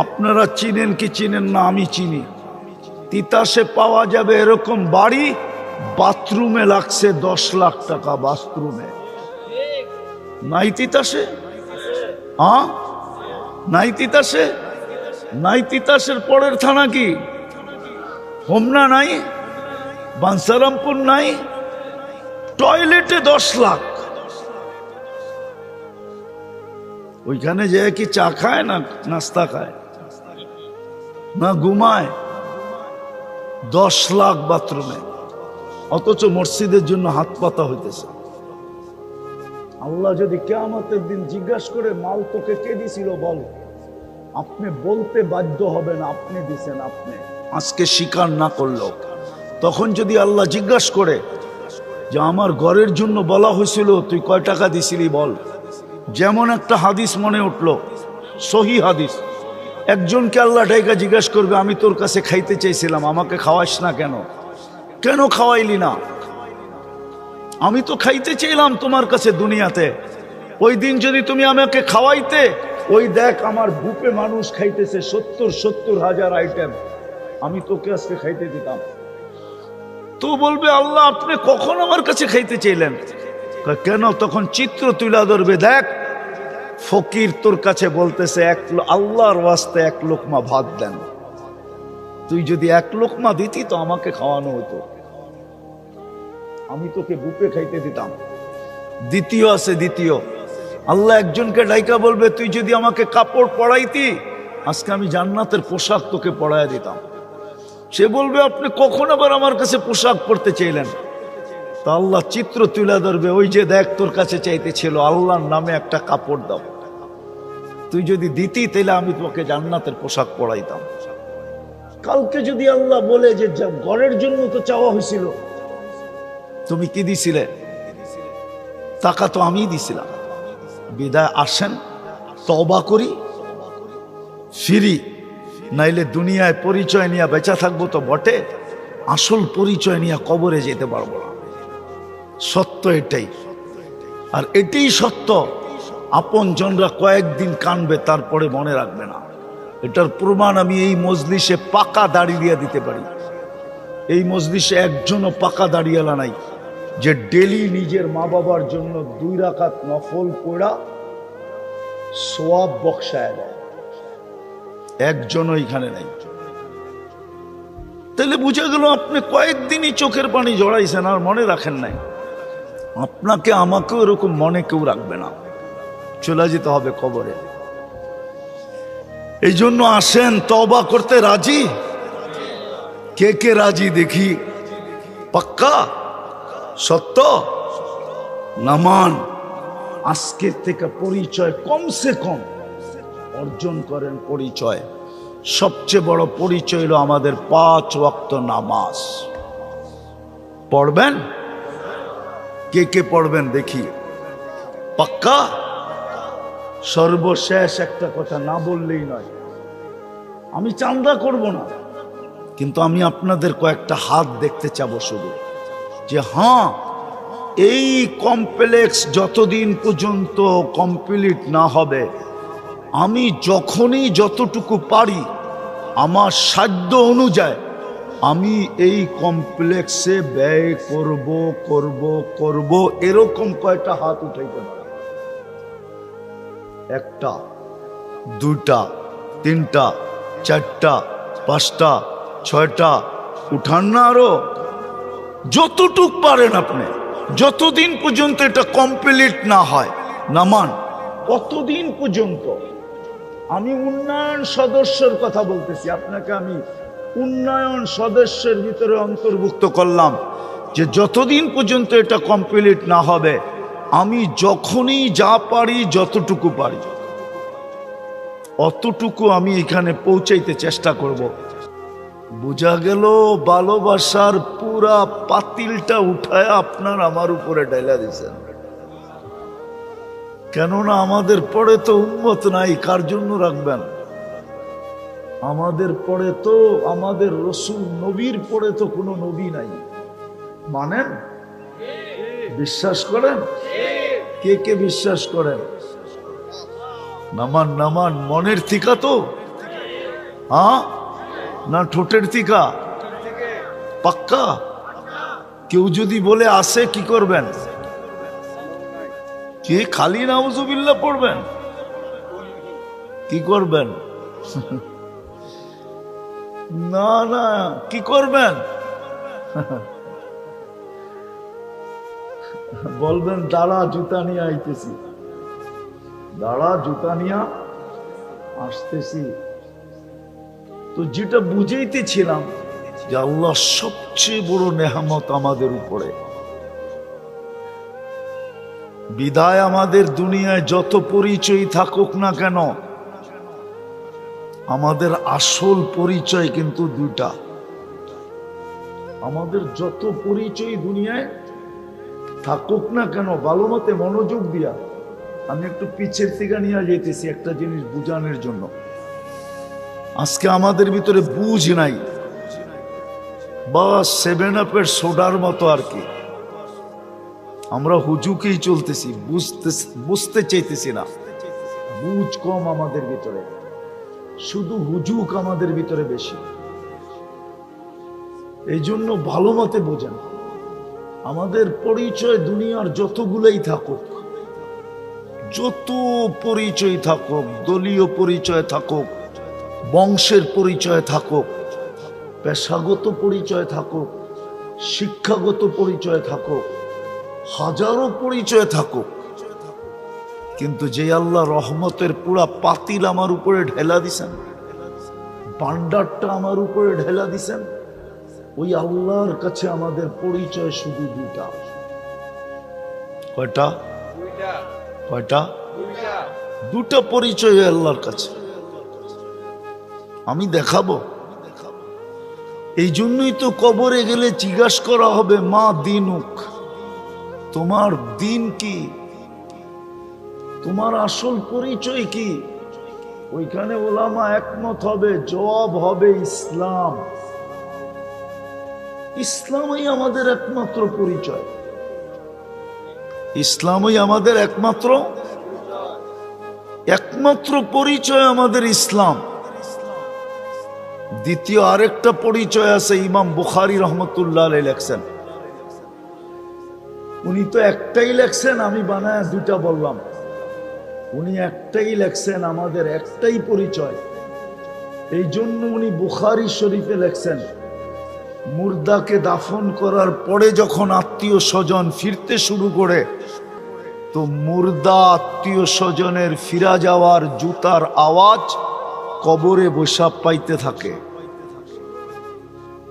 Speaker 1: আপনারা চিনেন কি চিনেন না আমি চিনি। তিতাসে পাওয়া যাবে এরকম বাড়ি, বাথরুমে লাগছে 10 লাখ টাকা। বাথরুমে নাই তিতাসে? হ্যাঁ নাই তিতাসে? নাই তিতাসের পরের থানা কি হোমনা নাই? বাঞ্ছারামপুর নাই? টয়লেটে 10 লাখ। ওইখানে যে কি চা খায় না নাস্তা খায় না ঘুমায়? 10 লাখ বাথরুমে। অথচ মসজিদের জন্য হাত পাতা হইতেছে। আল্লাহ যদি কিয়ামতের দিন জিজ্ঞাসা করে মাল তোকে কে দিছিল বল, আপনি বলতে বাধ্য হবেন আপনি দিছেন। আপনি আজকে স্বীকার না করলো, তখন যদি আল্লাহ জিজ্ঞাসা করে যে আমার ঘরের জন্য বলা হয়েছিল তুই কয় টাকা দিছিলি বল। যেমন একটা হাদিস মনে উঠলো, সহি হাদিস। একজনকে আল্লাহ ডাইকা জিজ্ঞাসা করবে আমি তোর কাছে খাইতে চাইছিলাম, আমাকে খাওয়াইস না কেন? কেন খাওয়াইলি না? আমি তো খাইতে চাইলাম তোমার কাছে দুনিয়াতে। ওই দিন যদি তুমি আমাকে খাওয়াইতে, ওই দেখ আমার বুকে মানুষ খাইতেছে 70 হাজার আইটেম, আমি তোকে আজকে খাইতে দিতাম। তো বলবে আল্লাহ আপনি কখন আমার কাছে খাইতে চাইলেন? কেন? তখন চিত্র তুলে ধরবে, দেখ ফকির তোর কাছে বলতেছে আল্লাহর ওয়াস্তে 1 লোকমা ভাত দেন। তুই যদি 1 লোকমা দিতি তো আমাকে খাওয়ানো হতো, আমি তোকে বুকে খাইতে দিতাম। দ্বিতীয় আছে, দ্বিতীয় আল্লাহ একজনকে ডাইকা বলবে তুই যদি আমাকে কাপড় পরাইতি আজকে আমি জান্নাতের পোশাক তোকে পরাইয়া দিতাম। সে বলবে আপনি কখন আবার আমার কাছে পোশাক পরতে চাইলেন? তা আল্লাহ চিত্র তুলে ধরবে, ওই যে দেখ তোর কাছে চাইতে ছিল আল্লাহর নামে একটা কাপড় দাও, তুই যদি দিতি তাহলে আমি তোমাকে জান্নাতের পোশাক পরাইতাম। কালকে যদি আল্লাহ বলে যে ঘরের জন্য তো চাওয়া হয়েছিল, তুমি কি দিছিলে? টাকা তো আমি দিছিলাম। বিদায় আসেন, তওবা করি, ফিরি, নাইলে দুনিয়ায় পরিচয় নিয়ে বেঁচে থাকবো তো বটে, আসল পরিচয় নিয়ে কবরে যেতে পারবো না। সত্য এটাই, আর এটাই সত্য। আপন জনরা কয়েকদিন কানবে, তারপরে মনে রাখবে না। এটার প্রমাণ আমি এই মজলিসে পাকা দাড়ি দিয়ে দিতে পারি। এই মজলিসে একজনও পাকা দাড়িওয়ালা নাই যে ডেলি নিজের মা বাবার জন্য 2 রাকাত নফল পড়া সওয়াব বক্সায় দেয়, একজনও এখানে নাই। তাহলে বুঝে গেল আপনি কয়েকদিনই চোখের পানি জড়াইছেন আর মনে রাখেন নাই। আপনাকে আমাকেও এরকম মনে কেউ রাখবে না, চলে যেতে হবে কবরে। এই জন্য আসেন, তওবা করতে রাজি? কে কে রাজি দেখি? পাক্কা সত্য নামান। আজকের থেকে পরিচয় কমসে কম অর্জন করেন। পরিচয়, সবচেয়ে বড় পরিচয় হলো আমাদের 5 ওয়াক্ত নামাজ পড়বেন। কে কে পড়বেন দেখি? পাক্কা? সর্বশেষ একটা কথা না বললেই নয়, আমি চান্দা করব না, কিন্তু আমি আপনাদের কয়েকটা হাত দেখতে চাবো শুধু, যে হ্যাঁ এই কমপ্লেক্স যতদিন পর্যন্ত কমপ্লিট না হবে, আমি যখনই যতটুকু পারি আমার সাধ্য অনুযায়ী আমি এই কমপ্লেক্সে ব্যয় করব। এরকম কয়টা হাত উঠাইতে পারে? 1টা, 2টা, 3টা, 4টা, 5টা, 6টা উঠান না। আরো যতটুক পারেন আপনি, যতদিন পর্যন্ত এটা কমপ্লিট না হয় নামান, কতদিন পর্যন্ত। আমি উন্নয়ন সদস্যের কথা বলতেছি, আপনাকে আমি উন্নয়ন সদস্যের ভিতরে অন্তর্ভুক্ত করলাম, যে যতদিন পর্যন্ত এটা কমপ্লিট না হবে আমি যখনই যা পারি, যতটুকু পারি অতটুকু আমি এখানে পৌঁছাইতে চেষ্টা করব। বোঝা গেল ভালোবাসার পুরা পাতিলটা উঠায় আপনার আমার উপরে ঢেলা দিয়েছেন। কেননা আমাদের পরে তো উম্মত নাই, কার জন্য রাখবেন? আমাদের পরে তো, আমাদের রসুল নবীর পরে তো কোনো নবী নাই। মানেন? বিশ্বাস করেন? কে কে বিশ্বাস করেন? নামান নামান, মনের থিকা তো, হ্যাঁ না ঠোঁটের থিকা? পাক্কা? কেউ যদি বলে আসে কি করবেন? কে খালি নাউজুবিল্লাহ পড়বেন? কি করবেন? না না, কি করবেন? বলবেন দাঁড়া জুতা নিয়ে আইতেছি, দাঁড়া জুতা নিয়ে আসতেছি। তো যেটা বুঝাইতেছিলাম যে আল্লাহ সবচেয়ে বড় নেয়ামত আমাদের উপরে। বিদায় আমাদের দুনিয়ায় যত পরিচয় থাকুক না কেন, আমাদের আসল পরিচয় কিন্তু দুইটা। আমাদের যত পরিচয় দুনিয়ায় থাকুক না কেন, ভালো মতে মনোযোগ দিয়া আমি একটু পিছের থেকে নিয়ে যেতেছি একটা জিনিস বুঝানোর জন্য। আজকে আমাদের ভিতরে বুঝ নাই, বা 7 আপের সোডার মতো আর কি। আমরা হুজুকেই চলতেছি, বুঝতে চাইতেছি না। বুঝ কম আমাদের ভিতরে, শুধু হুজুক আমাদের ভিতরে বেশি। এই জন্য ভালো মতে বোঝেন, আমাদের পরিচয় দুনিয়ার যতগুলোই থাকুক, যত পরিচয় থাকুক, দলীয় পরিচয় থাকুক, বংশের পরিচয় থাকুক, পেশাগত পরিচয় থাকুক, শিক্ষাগত পরিচয় থাকুক, হাজারো পরিচয় থাকুক, কিন্তু যে আল্লাহ রহমতের পুরা পাতিল আমার উপরে ঢেলা দিছেন, ভান্ডারটা আমার উপরে ঢেলা দিছেন, ওই আল্লাহর কাছে আমাদের পরিচয় শুধু দুইটা। কয়টা? কয়টা? দুটা পরিচয় আল্লাহর কাছে। আমি দেখাবো। এই জন্যই তো কবরে গেলে জিজ্ঞাসা করা হবে, মা দিনুক, তোমার দিন কি, তোমার আসল পরিচয় কি? ওইখানে ওলামা একমত হবে, জবাব হবে ইসলাম। ইসলামই আমাদের একমাত্র পরিচয়, ইসলামই আমাদের একমাত্র পরিচয় আমাদের ইসলাম। দ্বিতীয় আরেকটা পরিচয় আছে, ইমাম বুখারী রহমতুল্লাহ আলাইহি লেখছেন। উনি তো একটাই লেখছেন, আমি বানায় দুইটা বললাম। উনি একটাই লেখছেন, আমাদের একটাই পরিচয়। এই জন্য উনি বুখারী শরীফে লেখছেন, মুর্দাকে দাফন করার পরে যখন আত্মীয় স্বজন ফিরতে শুরু করে, তো মুর্দা আত্মীয় স্বজনের ফিরা যাওয়ার জুতার আওয়াজ কবরে বসা পাইতে থাকে।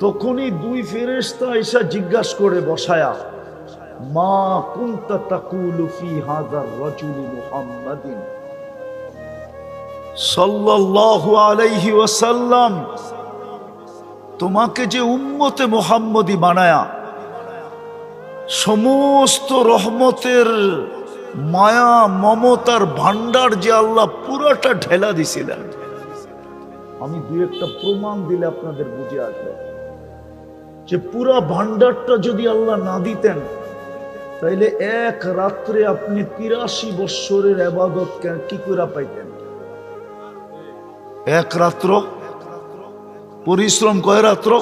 Speaker 1: তখনই দুই ফেরেশতা এসে জিজ্ঞাসা করে বসায়া, মা কুনতা তাকুলু ফি হাযার রাজুলি মুহাম্মাদিন সাল্লাল্লাহু আলাইহি ওয়াসাল্লাম, তোমাকে যে উম্মতে মুহাম্মদী বানায়া সমস্ত রহমতের মায়া মমতার ভান্ডার যে আল্লাহ পুরাটা ঢেলা দিছিলেন। আমি দুই একটা প্রমাণ দিলে আপনাদের বুঝে আসবে যে পুরা ভান্ডারটা যদি আল্লাহ না দিতেন, তাইলে এক রাত্রে আপনি 83 বৎসরের ইবাদত কি করে পাইতেন? এক রাত্র পরিশ্রম কয় রাত্র,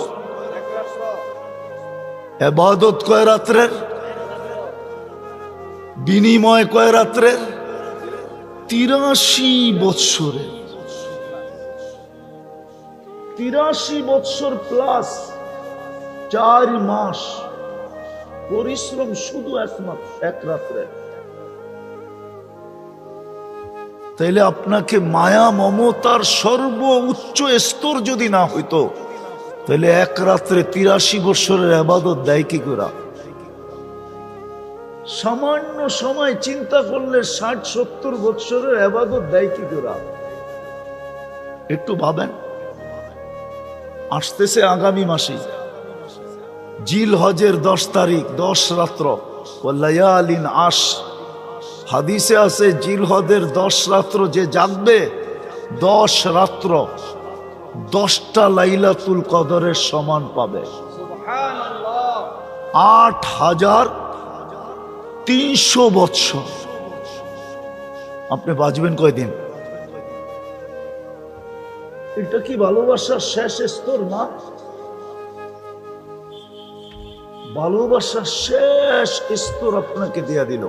Speaker 1: ইবাদত কয় রাত্রের, বিনিময় কয় রাত্রের? 83 বৎসরের। 83 বৎসর প্লাস 4 মাস পরিশ্রম শুধু এক রাত্রে। তাইলে আপনাকে মায়া মমতার সর্বোচ্চ স্তর যদি না হইতো, তাহলে এক রাত্রে 83 বৎসরের ইবাদত দেয় কি করে? সামান্য সময় চিন্তা করলে 60-70 বৎসরের ইবাদত দেয় কি করে? একটু ভাবেন। আসতেছে আগামী মাসে জিল হজের 10 তারিখ, 10 রাত্র, ওয়ালায়ালিন আশ। হাদিসে আছে জিল হজের 10 রাত্র যে জাগবে, 10 রাত্র 10টা লাইলাতুল কদরের সমান পাবে। 8300 বৎসর। আপনি বাঁচবেন কয়দিন? এটা কি ভালোবাসার শেষ স্তর না? ভালোবাসার শেষ স্তর আপনাকে দেয়া দিল।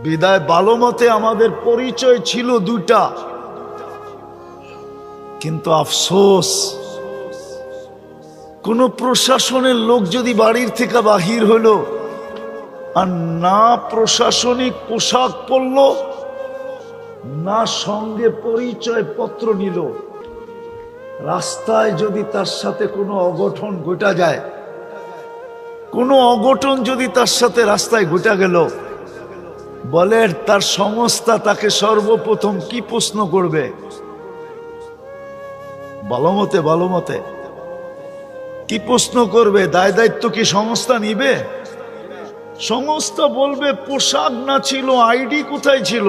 Speaker 1: বিদায় ভালো মতে আমাদের পরিচয় ছিল 2টা, কিন্তু আফসোস কোন প্রশাসনের লোক যদি বাড়ির থেকে বাহির হলো আর না প্রশাসনিক পোশাক পরল, না সঙ্গে পরিচয় পত্র নিল, রাস্তায় যদি তার সাথে কোনো অঘটন ঘটা যায়, কোনো অঘটন যদি তার সাথে রাস্তায় ঘটা গেল, বলে তার সংস্থা তাকে সর্বপ্রথম কি প্রশ্ন করবে? ভালো মতে কি প্রশ্ন করবে? দায় দায়িত্ব কি সংস্থা নিবে? সংস্থা বলবে পোশাক না ছিল, আইডি কোথায় ছিল?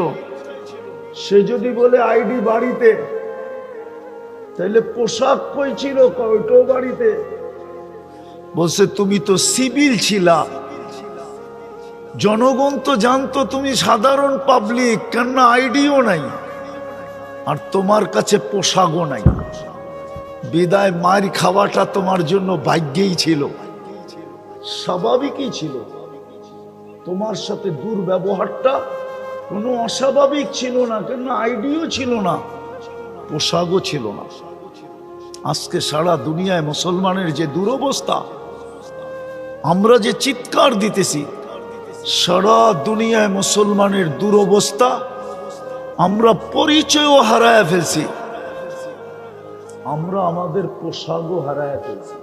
Speaker 1: সে যদি বলে আইডি বাড়িতে, তাহলে পোশাক কই ছিল? কয়টো বাড়িতে। বলছে তুমি তো সিভিল ছিলা, জনগণ তো জানতো তুমি সাধারণ পাবলিক, কেন আইডিও নাই আর তোমার কাছে পোশাকও নাই। বিদায় মার খাওয়াটা তোমার জন্য ভাগ্যেই ছিল, স্বাভাবিকই ছিল। তোমার সাথে দুর্ব্যবহারটা কোনো অস্বাভাবিক ছিল না, কেন আইডিও ছিল না, পোশাকও ছিল না। আজকে সারা দুনিয়ায় মুসলমানের যে দুরবস্থা, আমরা যে চিৎকার দিতেছি, সারা দুনিয়ায় মুসলমানের দুরবস্থা, আমরা পরিচয়ও হারায় ফেলছি, আমরা আমাদের পোশাকও হারায় ফেলছি।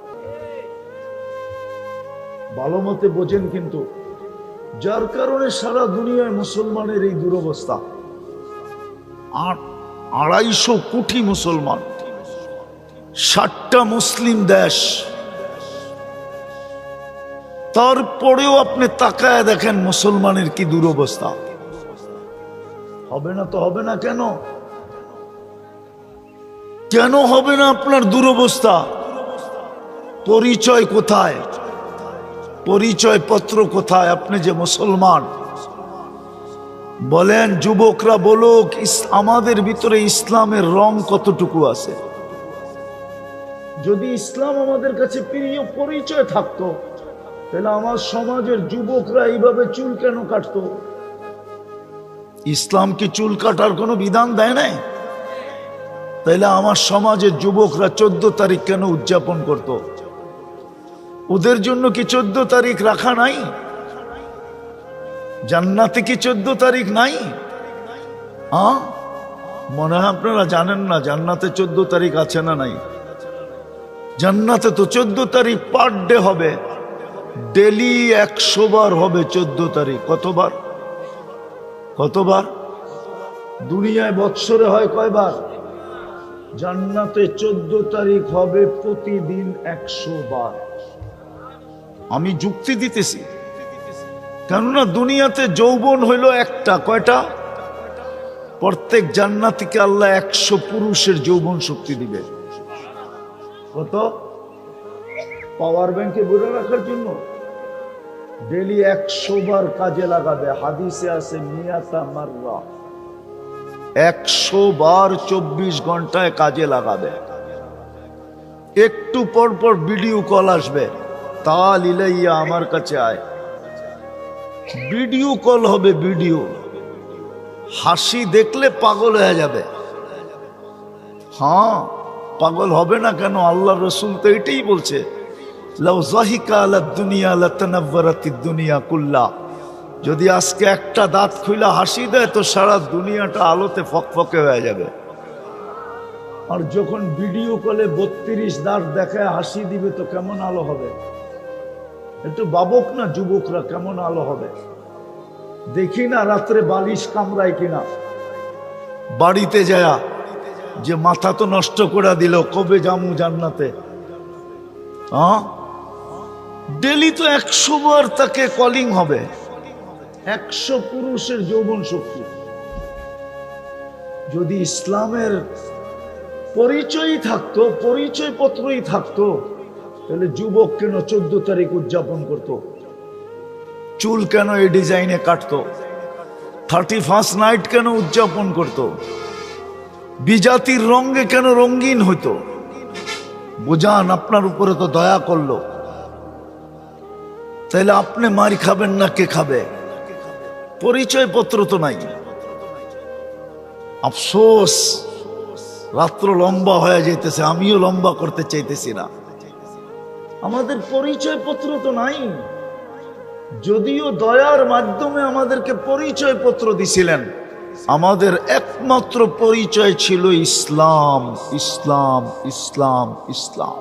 Speaker 1: ভালো মতে বোঝেন কিন্তু, যার কারণে সারা দুনিয়ায় মুসলমানের এই দুরবস্থা। 250 কোটি মুসলমান, 60টা মুসলিম দেশ, তারপরেও আপনি তাকায় দেখেন মুসলমানের কি দুরবস্থা। হবে না তো হবে না কেন? কেন হবে না আপনার দুরবস্থা? পরিচয় কোথায়? পরিচয় পত্র কোথায়? আপনি যে মুসলমান। বলেন যুবকরা বলুক, আমাদের ভিতরে ইসলামের রং কতটুকু আছে? যদি ইসলাম আমাদের কাছে প্রিয় পরিচয় থাকতো, তাহলে আমার সমাজের যুবকরা এইভাবে চুল কেন কাটতো? ইসলাম কি চুল কাটার কোনো বিধান দেয় নাই? তাহলে আমার সমাজের যুবকরা 14 তারিখ কেন উদযাপন করত? ওদের জন্য কি 14 তারিখ রাখা নাই? জান্নাতে কি 14 তারিখ নাই? মনে হয় আপনারা জানেন না জান্নাতে 14 তারিখ আছে না নাই। জান্নাতে তো 14 তারিখ পার ডে হবে, ডেলি 100 বার হবে 14 তারিখ। কতবার? কতবার? দুনিয়ায় বৎসরে হয় কয়বার? জান্নাতে 14 তারিখ হবে প্রতিদিন 100 বার। আমি যুক্তি দিতেছি, কেননা দুনিয়াতে যৌবন হইল একটা। কয়টা? প্রত্যেক জান্নাতীকে আল্লাহ 100 পুরুষের যৌবন শক্তি দিবে। কত? পাওয়ার ব্যাংকে ভরে রাখার জন্য ডেলি 100 বার কাজে লাগাবে। হাদিসে আছে মিয়াতা মাররা, 100 বার 24 ঘন্টায় কাজে লাগাবে। একটু পর পর ভিডিও কল আসবে, তাল ইলাইয়া আমার কাছে আয়। ভিডিও কল হবে, ভিডিও। হাসি দেখলে পাগল হয়ে যাবে। হ্যাঁ, পাগল হবে না কেন? আল্লাহ রসুল তো এটাই বলছে, লাউ যাহিকা আলা দুনিয়া লাতানাওয়ারাতিদ দুনিয়া কুল্লা। যদি আজকে একটা দাঁত খুইলা হাসি দেয় তো সারা দুনিয়াটা আলোতে ফকফকে হয়ে যাবে। আর যখন ভিডিও কলে 32 দাঁত দেখায় হাসি দিবে তো কেমন আলো হবে? একটু ভাবুক না যুবকরা, কেমন আলো হবে? দেখি না রাত্রে বালিশ কামড়ায় কিনা, বাড়িতে যায়া যে মাথা তো নষ্ট করে দিল, কবে যামু জান্নাতে? ডেলি তো 100 বার তাকে কলিং হবে, 100 পুরুষের যৌবন শক্তি। যদি ইসলামের পরিচয়ই থাকতো, পরিচয় পত্রই থাকতো, তাহলে যুবক কেন 14 তারিখ উদযাপন করত? চুল কেন এই ডিজাইনে কাটতো? 31st নাইট কেন উদযাপন করত? বিজাতির রঙে কেন রঙিন হইতো? বুঝান, আপনার উপরে তো দয়া করলো, তাহলে আপনি মারি খাবেন না কে খাবে? পরিচয় পত্র তো নাই। আফসোস, রাত্র লম্বা হয়ে যেতেছে, আমিও লম্বা করতে চাইতেছি না। আমাদের পরিচয় পত্র তো নাই। যদিও দয়ার মাধ্যমে আমাদেরকে পরিচয় পত্র দিছিলেন, আমাদের একমাত্র পরিচয় ছিল ইসলাম, ইসলাম, ইসলাম, ইসলাম।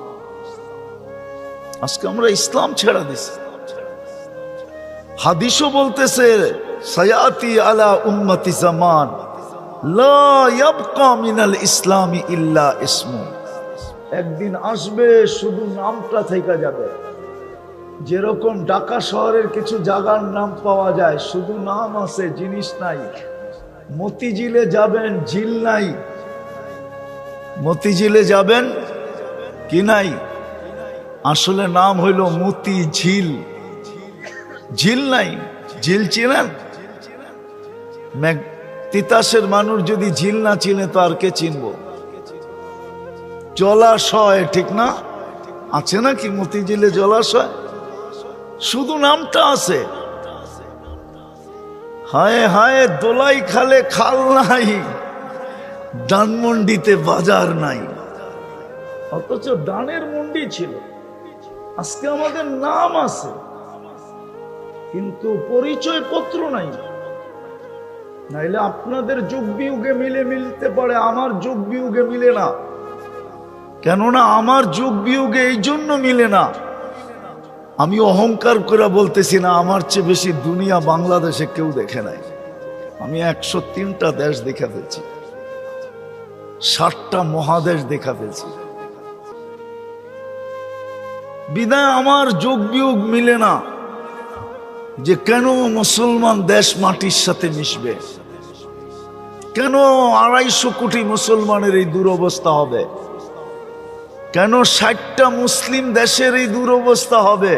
Speaker 1: আজকে আমরা ইসলাম ছেড়ে দিছি। হাদিসও বলতেছে, সায়াতি আলা উম্মতি জামান লা ইয়াবকা মিনাল ইসলামি ইল্লা ইসমু। একদিন আসবে শুধু নামটা থেকে যাবে। যেরকম ঢাকা শহরের কিছু জায়গার নাম পাওয়া যায়, শুধু নাম আছে, জিনিস নাই। মতিঝিলে যাবেন, ঝিল নাই। মতিঝিলে যাবেন কি নাই? আসলে নাম হইল মতি ঝিল, ঝিল নাই। ঝিল চিনেন? তিতাসের মানুষ যদি ঝিল না চিনে তো আর কে চিনব? জলাশয়, ঠিক না? আছে নাকি মতিঝিলে জলাশয়? শুধু নামটা আছে। হায় হায়, দোলাই খালে খাল নাই, ডানমন্ডিতে বাজার নাই। অথচ ডানের মন্ডি ছিল। আজকে আমাদের নাম আছে কিন্তু পরিচয় পত্র নাই। নাইলে আপনাদের যুগ বিয়োগে মিলতে পারে, আমার যুগ বিয়োগে মিলে না। কেননা আমার যুগ বিয়োগে এই জন্য মিলে না, আমি অহংকার করে বলতেছি না, আমার চেয়ে বেশি দুনিয়া বাংলাদেশে কেউ দেখে নাই। আমি 103টা দেশ দেখা ফেলছি, 60টা মহাদেশ দেখা ফেলছি। বিদায় আমার যোগ বিয়োগ মিলে না যে কেন মুসলমান দেশ মাটির সাথে মিশবে, কেন 250 কোটি মুসলমানের এই দুরবস্থা হবে, কেন 60টা মুসলিম দেশের এই দুরবস্থা হবে,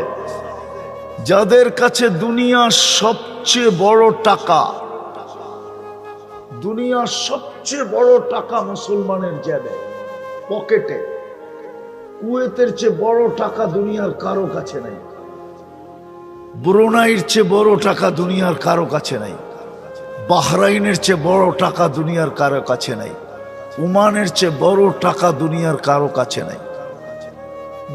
Speaker 1: যাদের কাছে দুনিয়ার সবচেয়ে বড় টাকা, দুনিয়ার সবচেয়ে বড় টাকা মুসলমানের জেবে, পকেটে। কুয়েতের চেয়ে বড় টাকা দুনিয়ার কারো কাছে নাই, ব্রুনাইয়ের চেয়ে বড় টাকা দুনিয়ার কারো কাছে নাই, বাহরাইনের চেয়ে বড় টাকা দুনিয়ার কারো কাছে নাই, ওমানের চেয়ে বড় টাকা দুনিয়ার কারো কাছে নাই।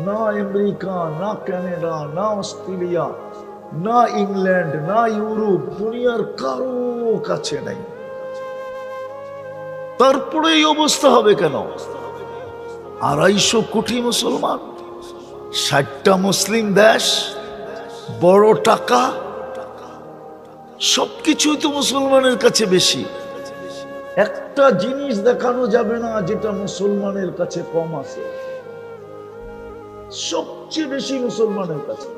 Speaker 1: না আমেরিকা, না কানাডা, না অস্ট্রেলিয়া, না ইংল্যান্ড, না ইউরোপ, দুনিয়ার কারো কাছে নাই। তারপরে এই অবস্থা হবে কেন? 250 কোটি মুসলমান, 60টা মুসলিম দেশ, বড় টাকা, সবকিছুই তো মুসলমানের কাছে বেশি। একটা জিনিস দেখানো যাবে না যেটা মুসলমানের কাছে কম আছে, সবচেয়ে বেশি মুসলমানের কাছে।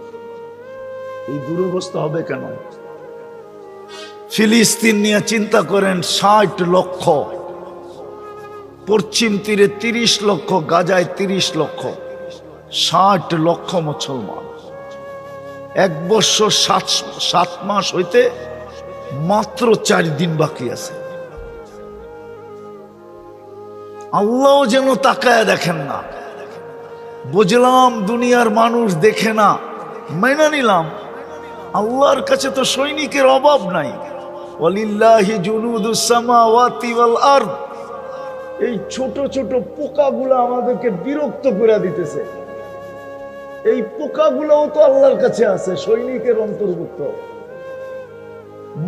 Speaker 1: এই দুরবস্থা হবে কেন? ফিলিস্তিন নিয়ে চিন্তা করেন, 60 লক্ষ, পশ্চিম তীরে 30 লক্ষ, গাজায় 30 লক্ষ, 60 লক্ষ মুসলমান। 1 বছর 7 মাস হইতে মাত্র 4 দিন বাকি আছে। আল্লাহ যেন তাকায় দেখেন না। বুঝলাম দুনিয়ার মানুষ দেখে না, মেনে নিলাম। আল্লাহর কাছে তো সৈনিকের অভাব নাই। ওয়ালিল্লাহি জুনুদুস সামাওয়াতি ওয়াল আরদ। এই ছোট ছোট পোকাগুলো আমাদেরকে বিরক্ত করে দিতেছে। এই পোকাগুলোও তো আল্লাহর কাছে আছে, সৈনিকের অন্তর্ভুক্ত।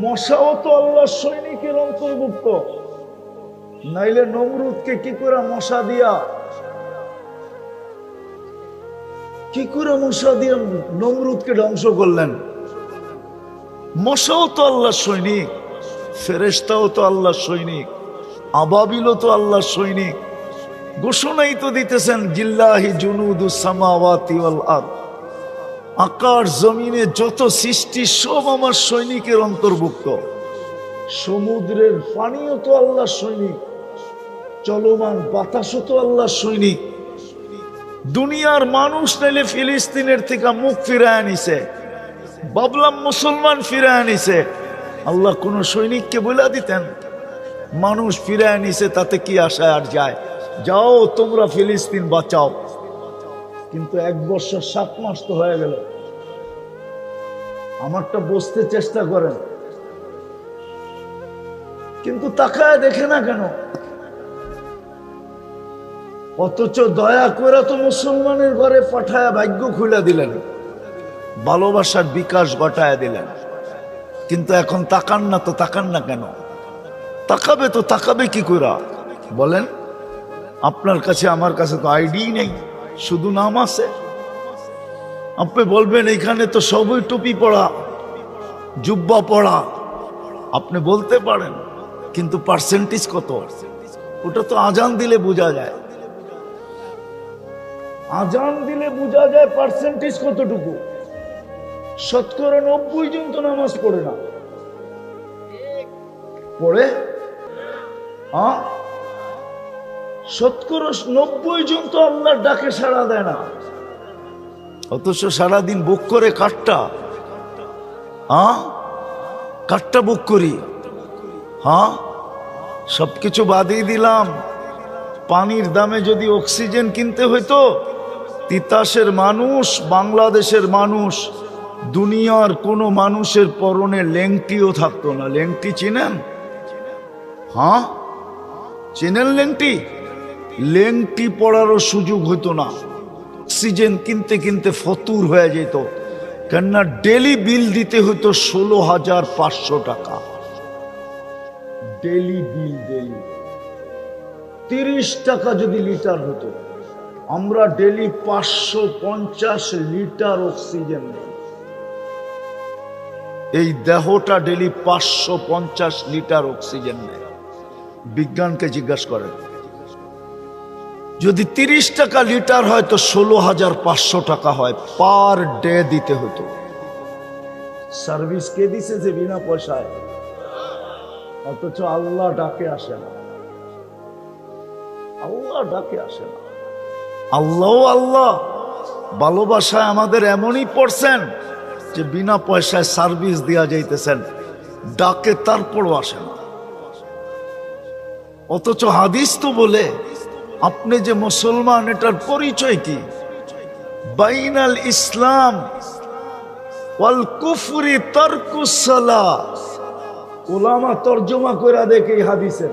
Speaker 1: মশাও তো আল্লাহর সৈনিকের অন্তর্ভুক্ত। নাইলে নমরুদকে কি করে মশা দিয়া নমরুদকে ধ্বংস করলেন? মশাও তো আল্লাহর সৈনিক, ফেরেশতাও তো আল্লাহর সৈনিক, আবাবিলও তো আল্লাহর সৈনিক। ঘোষণাই তো দিতেছেন জিল্লাহি জুনুদুস সামাওয়াতি ওয়াল আরদ, আকাশ জমিনে যত সৃষ্টি সব আমার সৈনিকের অন্তর্ভুক্ত। সমুদ্রের পানিও তো আল্লাহর সৈনিক, চলমান বাতাসও তো আল্লাহর সৈনিক। দুনিয়ার মানুষ নাইলে ফিলিস্তিনের থেকে মুখ ফিরায় নিছে, ভাবলাম মুসলমান ফিরায় নিছে, আল্লাহ কোন সৈনিককে বলে দিতেন মানুষ ফিরায় নিছে, তাতে কি আশায় আর যায়, যাও তোমরা ফিলিস্তিন বাঁচাও। কিন্তু 1 বছর 7 মাস তো হয়ে গেল। আমারটা বুঝতে চেষ্টা করেন, কিন্তু তাকায় দেখে না কেন? অথচ দয়া করে তো মুসলমানের ঘরে পাঠায়া ভাগ্য খুলে দিলেন, ভালোবাসার বিকাশ ঘটায় দিলেন। কিন্তু এখন তাকান না, তো তাকান না কেন? তাকাবে তো তাকাবে কি করে বলেন? আপনার কাছে আমার কাছে তো আইডি নেই, শুধু নাম আছে। আপনি বলবেন এখানে তো সবই টুপি পড়া, জুব্বা পড়া, আপনি বলতে পারেন, কিন্তু পার্সেন্টেজ কত? ওটা তো আজান দিলে বোঝা যায়, আজান দিলে বোঝা যায় পার্সেন্টেজ কতটুকু। 90% জন তো নামাজ পড়ে না, পড়ে 90% জন তো আল্লাহর ডাকে সাড়া দেয় না। অথচ সারাদিন বুক করে কাঠটা বুক করি। সবকিছু বাদই দিলাম, পানির দামে যদি অক্সিজেন কিনতে হইতো, তিতাসের মানুষ, বাংলাদেশের মানুষ, দুনিয়ার কোনো মানুষের পরনে লেংটিও থাকতো না। লেংটি চিনেন? চিনেন লেংটি? লেংটি পড়ারও সুযোগ হইতো না। অক্সিজেন কিনতে কিনতে ফতুর হয়ে যেত, কেননা ডেলি বিল দিতে হইতো 16,500 টাকা। ডেলি বিল, ডেলি 30 টাকা যদি লিটার হতো, আমরা ডেলি 550 লিটার অক্সিজেন নেই। এই দেহটা ডেলি 550 লিটার অক্সিজেন নেয়। বিজ্ঞানকে জিজ্ঞাসা করেন, যদি 30 টাকা লিটার হয় তো 16,500 টাকা হয়, পার ডে দিতে হতো। সার্ভিস কে দিছে যে বিনা পয়সায়? অথচ আল্লাহ ডাকে আসে না, আল্লাহ ডাকে আসে না। আল্লাহ ভালোবাসায় আমাদের এমনই পড়ছেন যে বিনা পয়সায় সার্ভিস দেওয়া যাইতেছেন, ডাকে তারপরও আসে না। অথচ হাদিস তো বলে আপনি যে মুসলমান, এটার পরিচয় কি? বাইনাল ইসলাম ওয়াল কুফরি তারকুস সালাত। উলামা তরজমা করে দেখে এই হাদিসের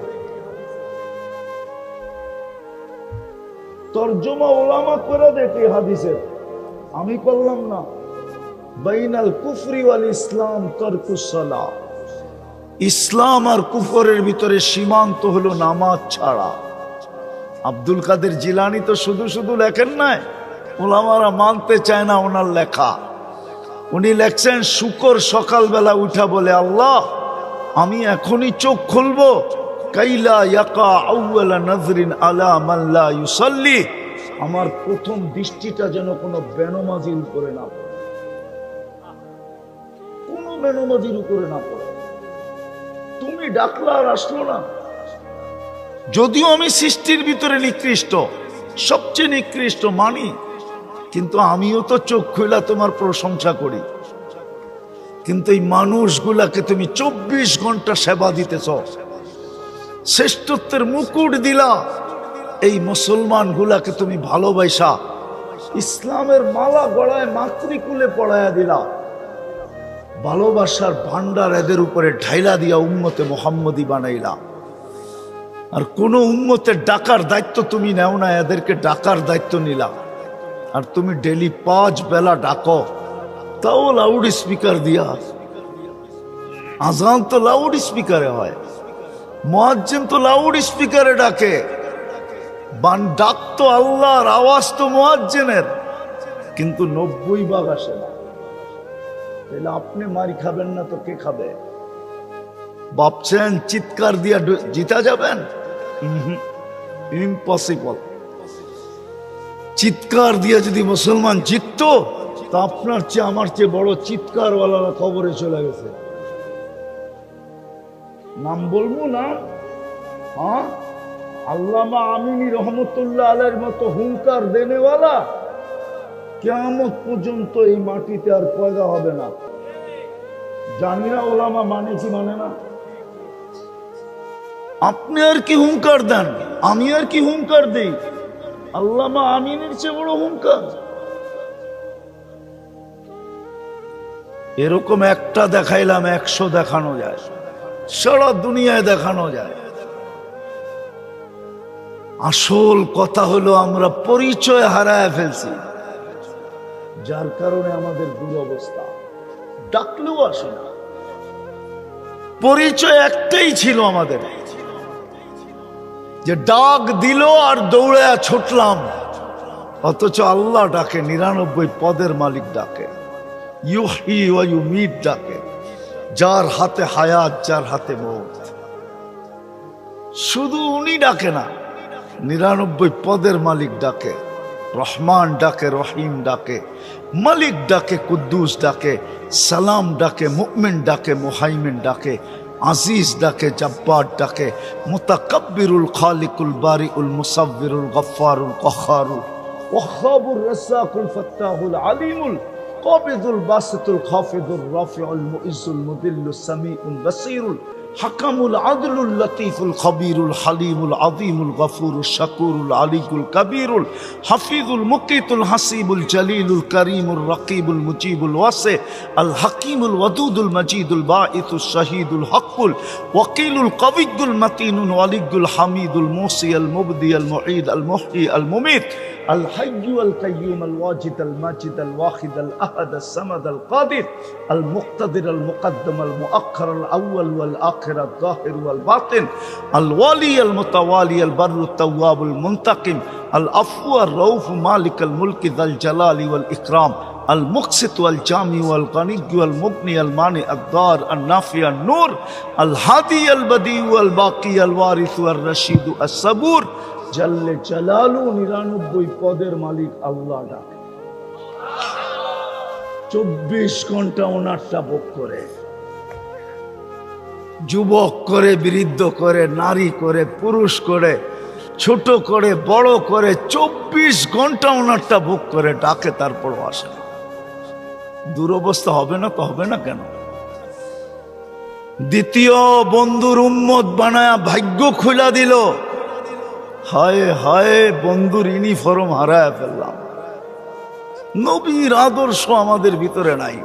Speaker 1: তরজমা, উলামা করে দেখে হাদিসের, আমি করলাম না। বাইনাল কুফরি ওয়াল ইসলাম তারকুস সালাত। ইসলাম আর কুফরের ভিতরে সীমান্ত হলো নামাজ ছাড়া। আব্দুল কাদের জিলানী তো শুধু শুধু লেখেন নাই, ওলামারা মানতে চায় না ওনার লেখা। উনি লেখছেন, শুকর সকালবেলা উঠা বলে, আল্লাহ আমি এখনই চোখ খুলবো, কাইলা ইয়াকা আউয়ালা নাজরিন আলা মান লা ইউসাল্লি, আমার প্রথম দৃষ্টিটা যেন কোনো বেনমাজির উপরে না পড়ে, কোনো বেনমাজির উপরে না পড়ে। তুমি ডাকলা আর আসলো না। যদিও আমি সৃষ্টির ভিতরে নিকৃষ্ট, সবচেয়ে নিকৃষ্ট মানি, কিন্তু আমিও তো চোখ খুলা তোমার প্রশংসা করি। কিন্তু এই মানুষগুলাকে তুমি 24 ঘন্টা সেবা দিতেছ, শ্রেষ্ঠত্বের মুকুট দিলা। এই মুসলমান গুলাকে তুমি ভালোবাসা ইসলামের মালা গড়ায় মাতৃকুলে পড়ায়া দিলা, ভালোবাসার ভান্ডার এদের উপরে ঢাইলা দিয়া উম্মতে মুহাম্মদী বানাইলা। আর কোন উম্মতের ডাকার দায়িত্ব তুমি নেও না, এদেরকে ডাকার দায়িত্ব নিলা। আর তুমি ডেলি 5 বেলা ডাকো, তাও লাউড স্পিকার দিয়া। আজান তো লাউড স্পিকারে হয়, মুয়াজ্জিন তো লাউড স্পিকারে ডাকে, ডাক তো আল্লাহর, আওয়াজ তো মুয়াজ্জিনের, কিন্তু 90 ভাগ আসে না। তাহলে আপনি মারি খাবেন না তো কে খাবে? ভাবছেন চিৎকার দিয়া জিতা যাবেন? ইম্পসিবল। চিৎকার দিয়ে যদি মুসলমান জিততো, তা আপনার চেয়ে আমার চেয়ে বড় চিৎকারওয়ালারা কবরে চলে গেছে। নাম বলবো না? হ্যাঁ, আল্লামা আমিনী রহমতুল্লাহ আলাইহির মতো হুঙ্কার দেনেওয়ালা কিয়ামত পর্যন্ত এই মাটিতে আর পয়দা হবে না। জানি না ওলামা মানে কি মানে না। আপনি আর কি হুঙ্কার দেন, আমি আর কি হুঙ্কার দেই, আল্লামা আমিনের চেয়ে বড় হুঙ্কার। এরকম একটা দেখাইলাম, 100 দেখানো যায়, সারা দুনিয়ায় দেখানো যায়। আসল কথা হলো আমরা পরিচয় হারায় ফেলছি, যার কারণে আমাদের দুরবস্থা। ডাকলেও আসে না। পরিচয় একটাই ছিল আমাদের, যে ডাক দিল আর দৌড়ে ছুটলাম। অথচ আল্লাহ ডাকে, 99 পদের মালিক ডাকে, ইউহি ওয়া ইউমীত ডাকে, যার হাতে হায়াত, যার হাতে মওত। শুধু উনি ডাকে না, 99 পদের মালিক ডাকে। রহমান ডাকে, রহিম ডাকে, মালিক ডাকে, কুদ্দুস ডাকে, সালাম ডাকে, মুমিন ডাকে, মুহাইমিন ডাকে, আজিজ ডাকে, জব্বার ডাকে, মুতাকাব্বিরুল খালিকুল বারিউল মুসাব্বিরুল গফফারুল কহ্হারুল ওয়াহ্হাবুর রাজ্জাকুল ফাত্তাহুল আলিমুল কাবিদুল বাসিতুল খাফিদুর রাফিউল মুইজ্জুল মুদিল্লুস সামিউল বাসীরুল হাকামুল আদলুল লতীফুল খবীরুল হালিমুল আযীমুল গফুরুল শাকুরুল আলিকুল কবীরুল হাফিজুল মুকিতুল হাসিবুল জলিলুল করিমুল রকিবুল মুজিবুল ওয়াসি আল হাকিমুল ওয়াদুদুল মজিদুল বাঈসুল শহীদুল হকুল ওয়াকিলুল কবিয়ুল মতিনুল ওয়ালিয়ুল হামিদুল মুসি আল মুবদি আল মুঈদ আল মুহয়ি আল মুমীত আল হাইয়্যু আল কাইয়্যুম আল ওয়াজিদ আল মাজিদ আল ওয়াহিদ আল আহাদ আল সামাদ আল কাদির আল মুক্তাদির আল মুকদ্দম আল মুআক্খার আল আউয়াল ওয়াল আখির আল যাহির ওয়াল বাতিন আল ওয়ালি আল মুতাওয়ালি আল বাররু তাওয়াব আল মুনতাকিম আল আফু আর রউফ মালিক আল মুলক যাল জালালি ওয়াল ইকরাম আল মুকসিত ওয়াল জামি ওয়াল গনি ওয়াল মুগনি আল মানি আল দার আল নাফি আল নূর আল হাদি আল বদি ওয়াল বাকি আল ওয়ারিস ওয়াল রশিদ আস সাবুর জাল্লে জালালু 99 পদের মালিক আল্লাহ ডাকে। 24 ঘন্টা ওনারটা ভোগ করে, যুবক করে, বৃদ্ধ করে, নারী করে, পুরুষ করে, ছোট করে, বড় করে, 24 ঘন্টা ওনারটা ভোগ করে, ডাকে, তারপরও আসে না। দুরবস্থা হবে না তো হবে না কেন? দ্বিতীয় বন্ধুর উম্মত বানায়া ভাগ্য খুলা দিল। হায় হায়, বন্ধুর ইউনিফর্ম হারায় ফেললাম। নবীর আদর্শ আমাদের ভিতরে নাই,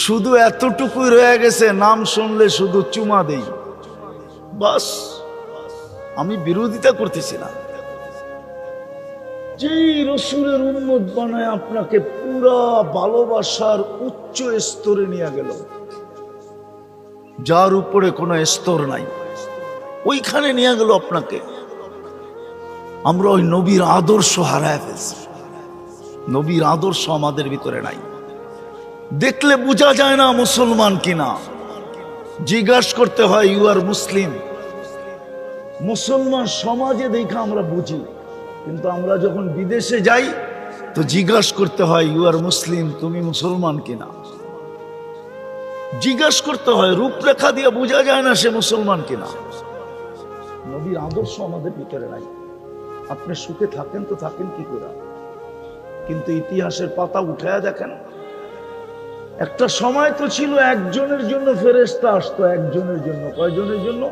Speaker 1: শুধু এতটুকুই রয়ে গেছে, নাম শুনলে শুধু চুমা দেই, বাস। আমি বিরোধিতা করতেছি না। যেই রসুলের উম্মত বানায় আপনাকে পুরা ভালোবাসার উচ্চ স্তরে নিয়ে গেল, যার উপরে কোনো স্তর নাই, ওইখানে নিয়ে গেল আপনাকে। আমরা ওই নবীর আদর্শ হারায় ফেলছি। নবীর আদর্শ আমাদের ভিতরে নাই। দেখলে বোঝা যায় না মুসলমান কিনা, জিজ্ঞাসা করতে হয় ইউ আর মুসলিম। মুসলমান সমাজে দেখে আমরা বুঝি, কিন্তু আমরা যখন বিদেশে যাই তো জিজ্ঞাসা করতে হয় ইউ আর মুসলিম, তুমি মুসলমান কিনা। জিজ্ঞাসা করতে হয়, রূপরেখা দিয়ে বোঝা যায় না সে মুসলমান কিনা। নবীর আদর্শ আমাদের ভিতরে নাই। আপনি সুখে থাকেন তো থাকেন কি করে, কিন্তু ইতিহাসের পাতা উঠায়া দেখেন। একটা সময় তো ছিল একজনের জন্য ফেরেশতা আসতো, একজনের জন্য। কয়জনের জন্য?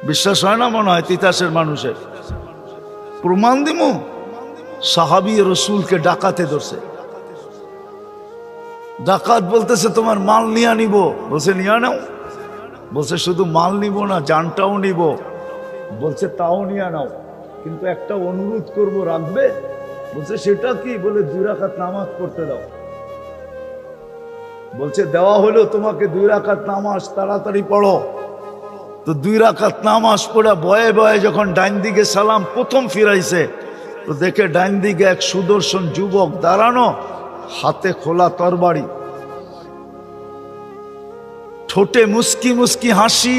Speaker 1: বিশ্বাস হয় না মনে হয় ইতিহাসের মানুষের। প্রমাণ দিমু, সাহাবী রসুলকে ডাকাতে ধরছে। ডাকাত বলতেছে তোমার মাল নিয়ে নিব। বলছে নিয়ে নাও। বলছে শুধু মাল নিব না, জানটাও নিব। বলছে তাও নিয়ে নাও, কিন্তু একটা অনুরোধ করব, রাখবে? বলছে সেটা কি? বলে 2 রাকাত নামাজ পড়তে দাও। বলছে দেওয়া হলো তোমাকে 2 রাকাত নামাজ, তাড়াতাড়ি পড়ো। তো 2 রাকাত নামাজ পড়ে বয়ে বয়ে যখন ডাইন দিকে সালাম প্রথম ফিরাইছে, তো দেখে ডাইন দিকে এক সুদর্শন যুবক দাঁড়ানো, হাতে খোলা তরবারি, ঠোঁটে মুস্কি মুস্কি হাসি,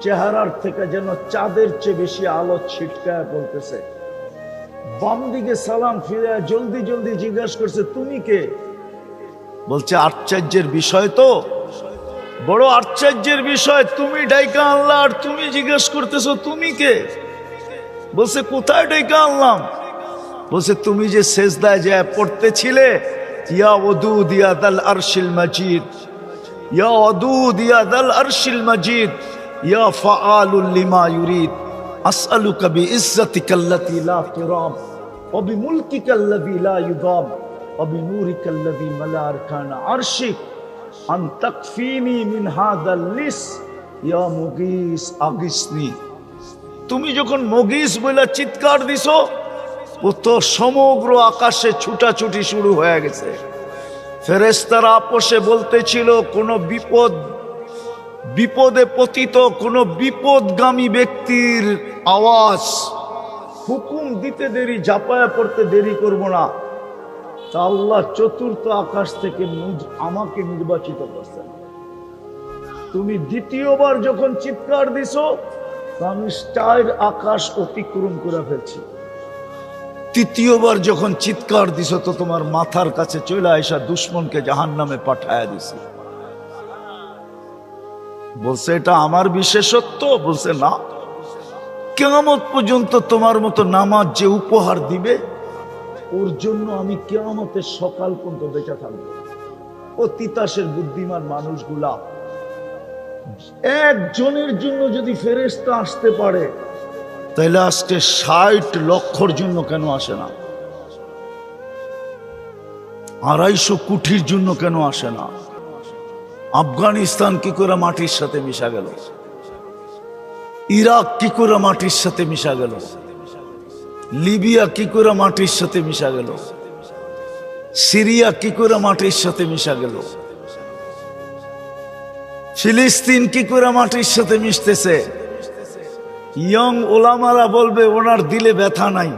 Speaker 1: চেহারার থেকে যেন চাঁদের চেয়ে বেশি আলো ছিটকায় বলতেছে বাম দিকে সালাম ফিরে জলদি জলদি জিজ্ঞাসা করছে, তুমি কে? বলছে আশ্চর্যের বিষয় তো, বড় আশ্চর্যের বিষয়, তুমি ডাইকা আনলা আর তুমি জিজ্ঞেস করতেছো তুমি কে? বলছে কোথায় ডাইকা আনলাম? বলছে তুমি যে সেজদায় যে পড়তেছিলে, ইয়া ওয়াদুদ ইয়া দাল আরশিল মাজিদ, ইয়া ওয়াদুদ ইয়া দাল আরশিল মাজিদ, ইয়া ফাআলুল লিমা ইউরিদ, আসআলুকা বিইজ্জাতিকাল্লাতী লা তুরাম ওয়া বিমুলকিকাল্লাযী লা ইউদাম ওয়া বিনূরিকাল্লাযী মালা আরকানা আরশিক আন তাকফিনি মিন হাযাল লিস ইয়া মুগীস আগিসনি। তুমি যখন মুগীস বলে চিৎকার দিছো, ও তো সমগ্র আকাশে ছুটাছুটি শুরু হয়ে গেছে। ফেরেশতারা আপোষে বলতেছিল, কোন বিপদে পতিত কোন বিপদগামী ব্যক্তির আওয়াজ, হুকুম দিতে দেরি, ঝাঁপায়া পড়তে দেরি করব না। তা আল্লাহ চতুর্থ আকাশ থেকে আমাকে নির্বাচিত করছেন। তুমি দ্বিতীয়বার যখন চিৎকার দিছো, আমি 4 আকাশ অতিক্রম করে ফেলছি। তৃতীয়বার যখন চিৎকার দিছো, তো তোমার মাথার কাছে চলে আইসা দুশ্মনকে জাহান্নামে পাঠায়া দিছি। বলছে এটা আমার বিশেষত্ব? বলছে না, কিয়ামত পর্যন্ত তোমার মতো নামাজ যে উপহার দিবে, ওর জন্য আমি কিয়ামতের সকাল পর্যন্ত বেঁচে থাকবো। ও তিতাসের বুদ্ধিমান মানুষগুলা, একজনের জন্য যদি ফেরেশতা আসতে পারে, তাহলে আজকে 60 লক্ষর জন্য কেন আসে না? 250 কোটির জন্য কেন আসে না? আফগানিস্তান কি করে মাটির সাথে মিশা গেল? ইরাক কি করে মাটির সাথে মিশা গেল? লিবিয়া কি করে মাটির সাথে মিশা গেল? সিরিয়া কি করে মাটির সাথে মিশা গেল? ফিলিস্তিন কি করে মাটির সাথে মিশতেছে? ইয়ং ওলামারা বলবে ওনার দিলে ব্যথা নাই।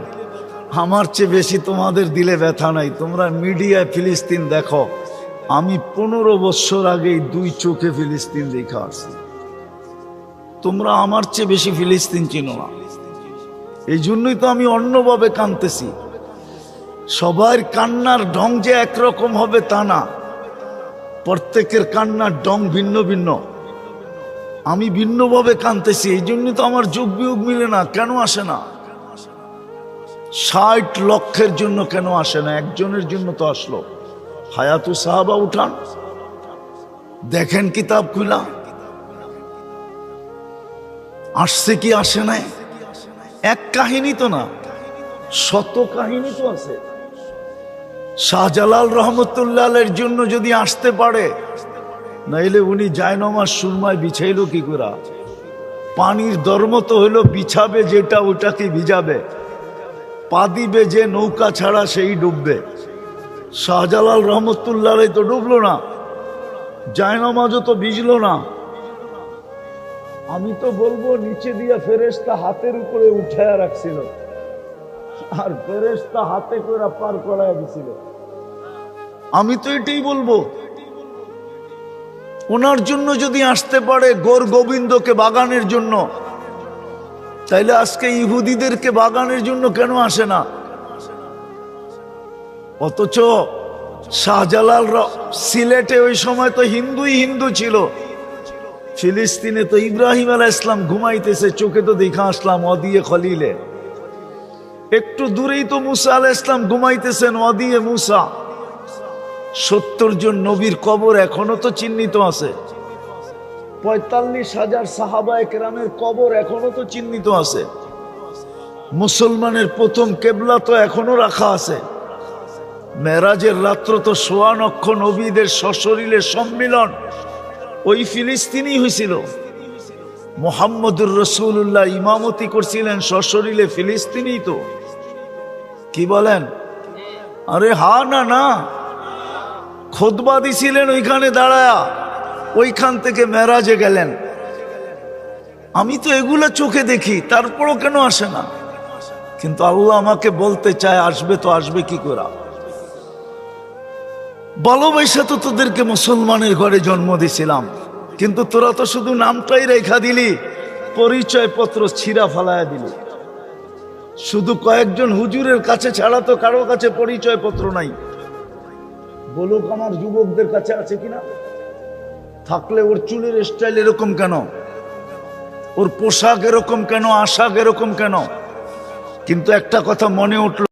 Speaker 1: আমার চেয়ে বেশি তোমাদের দিলে ব্যথা নাই। তোমরা মিডিয়ায় ফিলিস্তিন দেখো, আমি 15 বছর আগেই 2 চোখে ফিলিস্তিন দেখা আসছি। তোমরা আমার চেয়ে বেশি ফিলিস্তিন চিনো না। এই জন্যই তো আমি অন্যভাবে কাঁদতেছি। সবার কান্নার ঢং যে একরকম হবে তা না, প্রত্যেকের কান্নার ঢং ভিন্ন ভিন্ন। আমি ভিন্নভাবে কাঁদতেছি, এই জন্য তো আমার যোগ বিয়োগ মিলে না। কেন আসে না? 60 লক্ষের জন্য কেন আসে না? একজনের জন্য তো আসলো। হায়াতু সাহাবা উঠান, দেখেন কিতাব খুলা, আসছে কি আসে নাই? এক কাহিনী তো না, শত কাহিনী তো আছে। শাহজালাল রহমতুল্লাহ আলাইহির জন্য যদি আসতে পারে, নাইলে উনি জায়নামাজ সুরমায় বিছাইল কি করে? পানির ধর্ম তো হইলো বিছাবে যেটা ওটাকে ভিজাবে, পা দিবে যে নৌকা ছাড়া সেই ডুববে। শাহজালাল রহমতুল্লাহ আলাইহি তো ডুবলো না, জায়নামাজও তো ভিজলো না। আমি তো বলবো নিচে দিয়া ফেরেশতা হাতের উপরে উঠায়া রাখছিল, আর ফেরেশতা হাতে করে পার করায় দিছিল। আমি তো এটাই বলবো। ওনার জন্য যদি আসতে পারে গোর গোবিন্দকে বাগানের জন্য, তাইলে আজকে ইহুদিদেরকে বাগানের জন্য কেন আসে না? অথচ শাহজালাল সিলেটে ওই সময় তো হিন্দুই হিন্দু ছিল, ফিলিস্তিনে তো ইব্রাহিম আলাইহিস সালাম ঘুমাইতেছে, চোখে তো দেখা আসলাম ওয়াদিয়ে খলিলে। একটু দূরেই তো মুসা আলাইহিস সালাম ঘুমাইতেছেন ওয়াদিয়ে মুসা। 70 জন নবীর কবর এখনো তো চিহ্নিত আছে। 45,000 সাহাবায়ে কেরামের কবর এখনো তো চিহ্নিত আছে। মুসলমানের প্রথম কেবলা তো এখনো রাখা আছে। মেরাজের রাত্র তো 1.25 লক্ষ নবীদের সশরীরে সম্মিলন ওই ফিলিস্তিনি হয়েছিল। মুহাম্মদুর রাসূলুল্লাহ ইমামতি করছিলেন সশরীরে ফিলিস্তিনি। তো কি বলেন? আরে হা না না, খুতবা দিছিলেন ওইখানে দাঁড়ায়া, ওইখান থেকে মেরাজে গেলেন। আমি তো এগুলো চোখে দেখি, তারপরও কেন আসে না? কিন্তু আল্লাহ আমাকে বলতে চায় আসবে, তো আসবে কি করে? ভালোবাসা তো তোদেরকে মুসলমানের ঘরে জন্ম দিছিলাম, কিন্তু তোরা তো শুধু নামটাই রেখা দিলি, পরিচয় পত্র ছিঁড়া ফালায়া দিলি। শুধু কয়েকজন হুজুরের কাছে ছাড়া তো কারো কাছে পরিচয় পত্র নাই। বলুক আমার যুবকদের কাছে আছে কিনা? থাকলে ওর চুলের স্টাইল এরকম কেন, ওর পোশাক এরকম কেন, আশাক এরকম কেন? কিন্তু একটা কথা মনে উঠল,